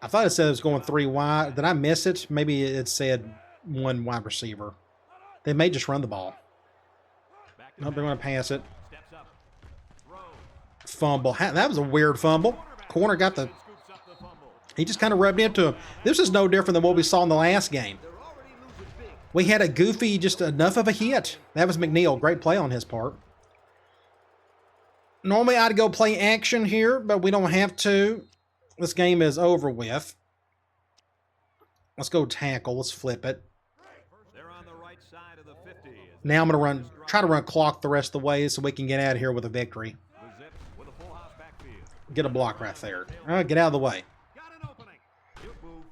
I thought it said it was going 3 wide. Did I miss it? Maybe it said 1 wide receiver. They may just run the ball. Nope, they're going to pass it. Fumble. That was a weird fumble. Corner got the... He just kind of rubbed into him. This is no different than what we saw in the last game. We had a goofy, just enough of a hit. That was McNeil. Great play on his part. Normally I'd go play action here, but we don't have to. This game is over with. Let's go tackle. Let's flip it. Now I'm going to try to run clock the rest of the way so we can get out of here with a victory. Get a block right there. All right, get out of the way.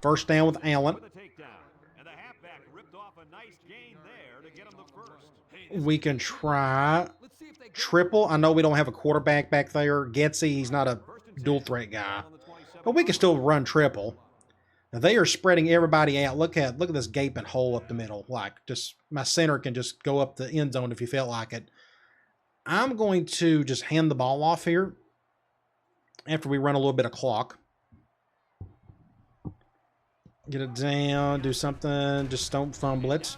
1st down with Allen. We can try triple. I know we don't have a quarterback back there. Getsy, he's not a dual threat guy. But we can still run triple. Now they are spreading everybody out. Look at this gaping hole up the middle. Like, just my center can just go up the end zone if you felt like it. I'm going to just hand the ball off here after we run a little bit of clock. Get it down, do something, just don't fumble it.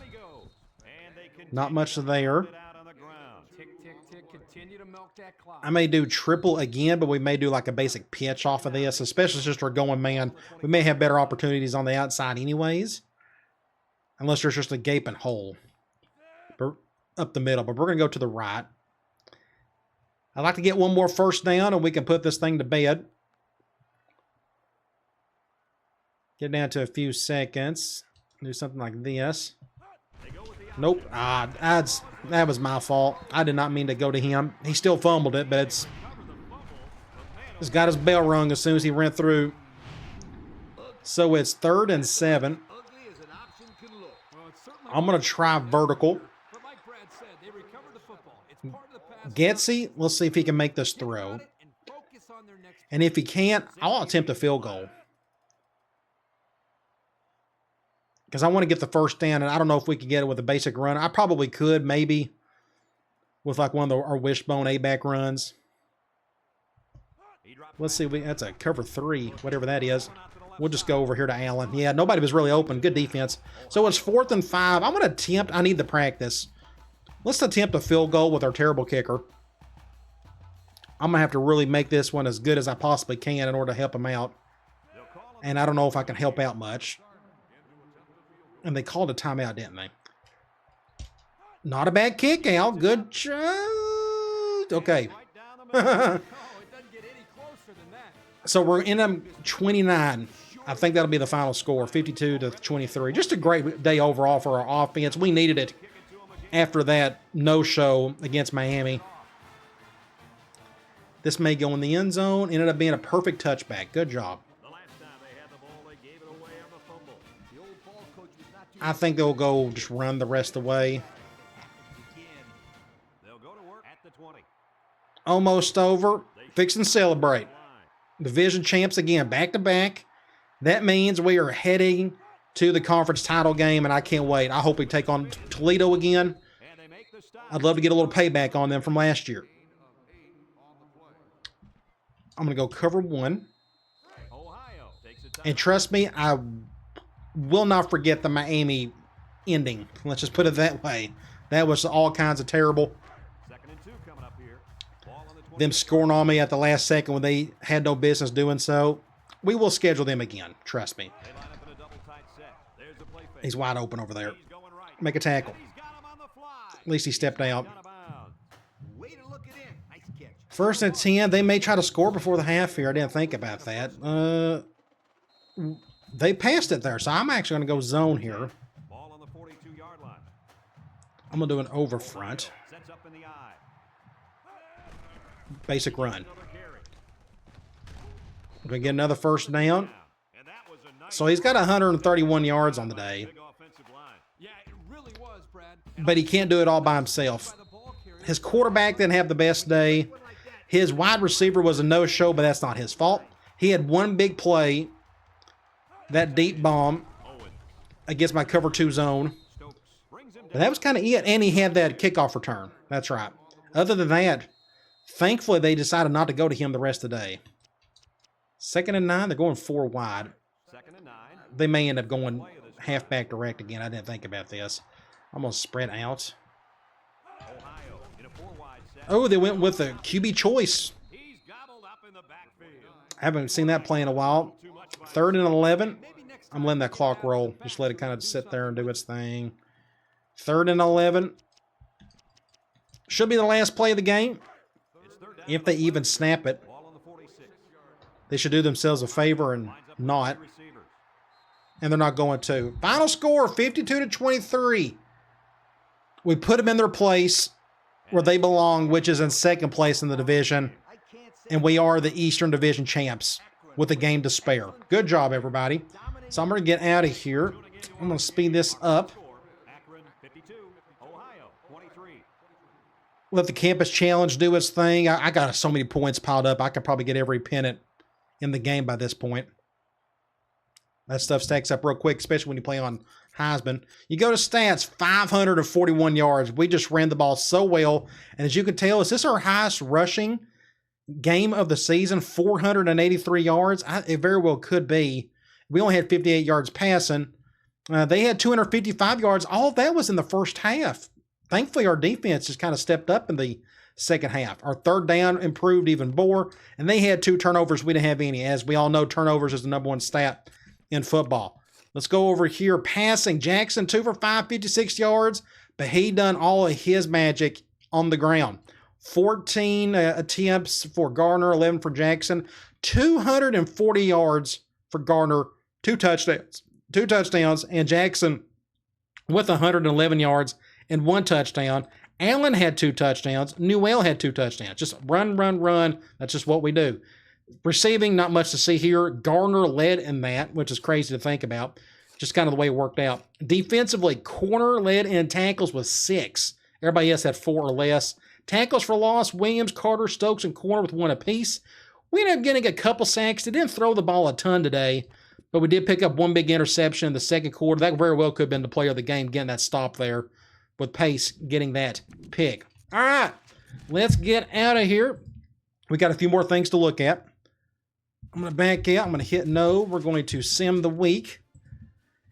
Not much there. Tick, tick, tick. Continue to milk that clock. I may do triple again, but we may do like a basic pitch off of this, especially since we're going man. We may have better opportunities on the outside anyways. Unless there's just a gaping hole up the middle. But we're going to go to the right. I'd like to get one more first down and we can put this thing to bed. Get down to a few seconds. Do something like this. Nope. That was my fault. I did not mean to go to him. He still fumbled it, but it's got his bell rung as soon as he ran through. So it's 3rd and 7. I'm going to try vertical. Getsy, let's see if he can make this throw. And if he can't, I'll attempt a field goal. Because I want to get the first down, and I don't know if we could get it with a basic run. I probably could, maybe, with like one of our wishbone A-back runs. Let's see, that's a cover 3, whatever that is. We'll just go over here to Allen. Yeah, nobody was really open. Good defense. So it's 4th and 5. I'm going to attempt. I need the practice. Let's attempt a field goal with our terrible kicker. I'm going to have to really make this one as good as I possibly can in order to help him out. And I don't know if I can help out much. And they called a timeout, didn't they? Not a bad kick out. Good job. Okay. So we're in 29. I think that'll be the final score, 52-23. Just a great day overall for our offense. We needed it after that no-show against Miami. This may go in the end zone. Ended up being a perfect touchback. Good job. I think they'll go just run the rest of the way. Almost over. Fix and celebrate. Division champs again, back-to-back. That means we are heading to the conference title game, and I can't wait. I hope we take on Toledo again. I'd love to get a little payback on them from last year. I'm going to go cover 1. And trust me, I will not forget the Miami ending. Let's just put it that way. That was all kinds of terrible. Them scoring on me at the last second when they had no business doing so. We will schedule them again. Trust me. He's wide open over there. Make a tackle. At least he stepped out. 1st and 10. They may try to score before the half here. I didn't think about that. They passed it there, so I'm actually going to go zone here. I'm going to do an over front. Basic run. We're going to get another first down. So he's got 131 yards on the day. But he can't do it all by himself. His quarterback didn't have the best day. His wide receiver was a no-show, but that's not his fault. He had one big play, that deep bomb against my cover 2 zone. But that was kind of it. And he had that kickoff return. That's right. Other than that, thankfully, they decided not to go to him the rest of the day. 2nd and 9, they're going 4 wide. They may end up going halfback direct again. I didn't think about this. I'm going to spread out. Oh, they went with a QB choice. I haven't seen that play in a while. 3rd and 11. I'm letting that clock roll. Just let it kind of sit there and do its thing. 3rd and 11. Should be the last play of the game. If they even snap it. They should do themselves a favor and not. And they're not going to. Final score, 52-23. We put them in their place where they belong, which is in 2nd place in the division. And we are the Eastern Division champs with a game to spare. Good job, everybody. So I'm going to get out of here. I'm going to speed this up. Let the Campus Challenge do its thing. I got so many points piled up. I could probably get every pennant in the game by this point. That stuff stacks up real quick, especially when you play on Heisman. You go to stats, 541 yards. We just ran the ball so well. And as you can tell, is this our highest rushing game of the season? 483 yards? It very well could be. We only had 58 yards passing. They had 255 yards. All of that was in the first half. thankfully our defense just kind of stepped up in the second half. Our third down improved even more, and they had 2 turnovers. We didn't have any. As we all know, turnovers is the number 1 stat in football. Let's go over here. Passing. Jackson, 2 for 5, 56 yards, but he done all of his magic on the ground. 14 attempts for Garner, 11 for Jackson, 240 yards for Garner, 2 touchdowns. 2 touchdowns, and Jackson with 111 yards and 1 touchdown. Allen had 2 touchdowns. Newell had 2 touchdowns. Just run, run, run. That's just what we do. Receiving, not much to see here. Garner led in that, which is crazy to think about. Just kind of the way it worked out. Defensively, corner led in tackles with 6. Everybody else had 4 or less. Tackles for loss, Williams, Carter, Stokes, and corner with 1 apiece. We ended up getting a couple sacks. They didn't throw the ball a ton today, but we did pick up 1 big interception in the second quarter. That very well could have been the player of the game getting that stop there, with Pace getting that pick. All right, let's get out of here. We got a few more things to look at. I'm going to back out. I'm going to hit no. We're going to sim the week.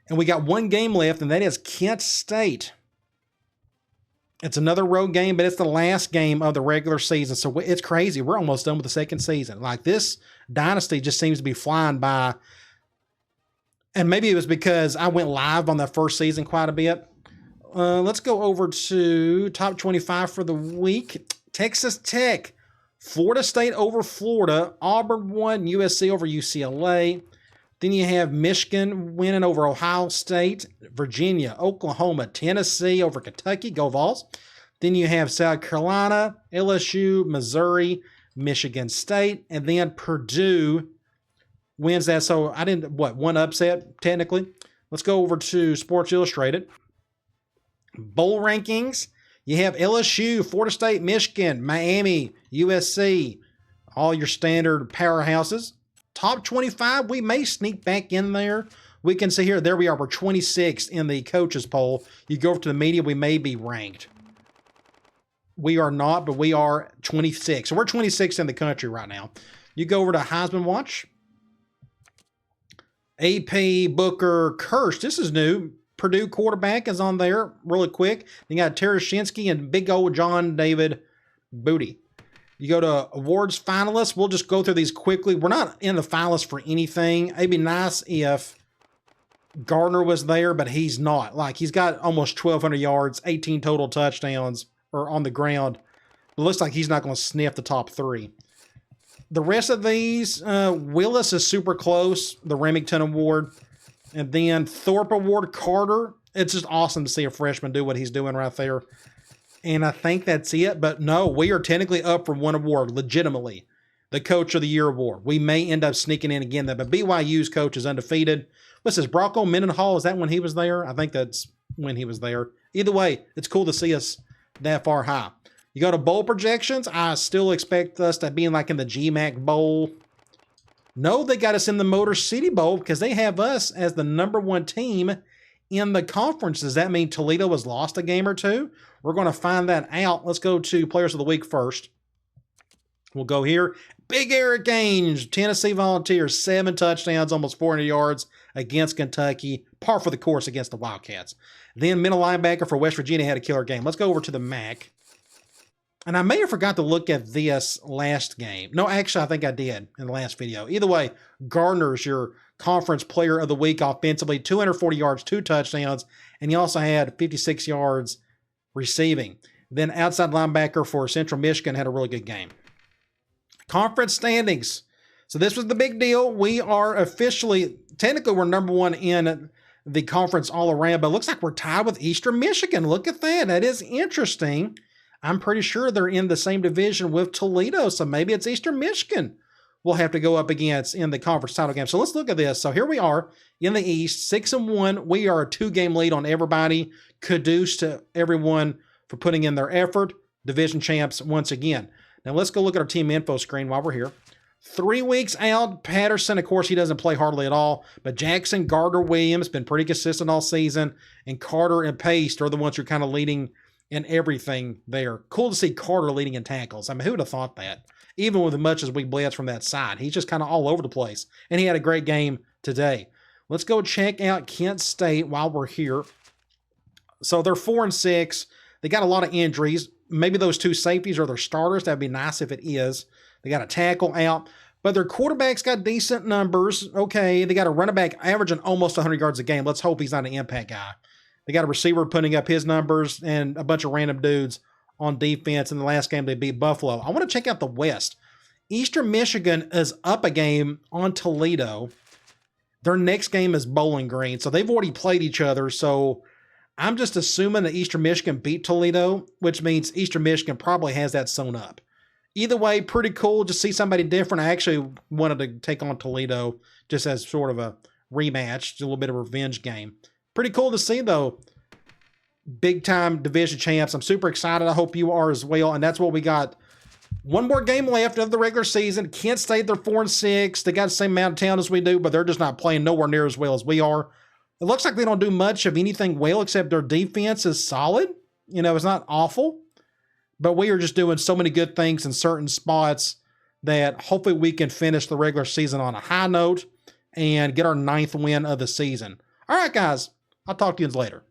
And we got 1 game left, and that is Kent State. It's another road game, but it's the last game of the regular season. So it's crazy. We're almost done with the second season. Like, this Dynasty just seems to be flying by. And maybe it was because I went live on that first season quite a bit. Let's go over to top 25 for the week. Texas Tech, Florida State over Florida, Auburn won, USC over UCLA. Then you have Michigan winning over Ohio State, Virginia, Oklahoma, Tennessee over Kentucky, go Vols. Then you have South Carolina, LSU, Missouri, Michigan State, and then Purdue wins that. So I didn't, 1 upset technically. Let's go over to Sports Illustrated. Bowl rankings. You have LSU, Florida State, Michigan, Miami, USC, all your standard powerhouses. Top 25, we may sneak back in there. We can see here, there we are, we're 26th in the coaches poll. You go over to the media, we may be ranked. We are not, but we are 26. So we're 26th in the country right now. You go over to Heisman Watch. AP, Booker, Kirsch, this is new. Purdue quarterback is on there really quick. You got Tereshinsky and big old John David Booty. You go to awards finalists. We'll just go through these quickly. We're not in the finalists for anything. It'd be nice if Gardner was there, but he's not. Like, he's got almost 1,200 yards, 18 total touchdowns or on the ground. It looks like he's not going to sniff the top 3. The rest of these, Willis is super close, the Remington Award. And then Thorpe Award, Carter. It's just awesome to see a freshman do what he's doing right there. And I think that's it. But no, we are technically up for 1 award, legitimately. The Coach of the Year award. We may end up sneaking in again. But BYU's coach is undefeated. What's this, Bronco Mendenhall? Is that when he was there? I think that's when he was there. Either way, it's cool to see us that far high. You go to bowl projections. I still expect us to be in like in the GMAC Bowl. No, they got us in the Motor City Bowl because they have us as the number 1 team in the conference. Does that mean Toledo has lost a game or 2? We're going to find that out. Let's go to Players of the Week first. We'll go here. Big Eric Ainge, Tennessee Volunteers, 7 touchdowns, almost 400 yards against Kentucky. Par for the course against the Wildcats. Then middle linebacker for West Virginia had a killer game. Let's go over to the MAC. And I may have forgot to look at this last game. No, actually, I think I did in the last video. Either way, Gardner's your conference player of the week offensively. 240 yards, 2 touchdowns. And he also had 56 yards receiving. Then outside linebacker for Central Michigan had a really good game. Conference standings. So this was the big deal. We are officially, technically we're number 1 in the conference all around, but it looks like we're tied with Eastern Michigan. Look at that. That is interesting. I'm pretty sure they're in the same division with Toledo, so maybe it's Eastern Michigan we'll have to go up against in the conference title game. So let's look at this. So here we are in the East, 6-1. We are a 2-game lead on everybody. Kudos to everyone for putting in their effort. Division champs once again. Now let's go look at our team info screen while we're here. 3 weeks out, Patterson, of course, he doesn't play hardly at all, but Jackson, Gardner, Williams, been pretty consistent all season, and Carter and Pace are the ones who are kind of leading in everything there. Cool to see Carter leading in tackles. I mean, who would have thought that? Even with as much as we blitz from that side. He's just kind of all over the place, and he had a great game today. Let's go check out Kent State while we're here. So they're 4-6. They got a lot of injuries. Maybe those two safeties are their starters. That'd be nice if it is. They got a tackle out. But their quarterback's got decent numbers. Okay, they got a running back averaging almost 100 yards a game. Let's hope he's not an impact guy. They got a receiver putting up his numbers and a bunch of random dudes on defense. In the last game, they beat Buffalo. I want to check out the West. Eastern Michigan is up a game on Toledo. Their next game is Bowling Green. So they've already played each other. So I'm just assuming that Eastern Michigan beat Toledo, which means Eastern Michigan probably has that sewn up. Either way, pretty cool. Just see somebody different. I actually wanted to take on Toledo just as sort of a rematch, just a little bit of a revenge game. Pretty cool to see, though. Big time division champs. I'm super excited. I hope you are as well. And that's what we got. One more game left of the regular season. Kent State, they're 4-6. They got the same amount of talent as we do, but they're just not playing nowhere near as well as we are. It looks like they don't do much of anything well, except their defense is solid. You know, it's not awful. But we are just doing so many good things in certain spots that hopefully we can finish the regular season on a high note and get our 9th win of the season. All right, guys. I'll talk to you later.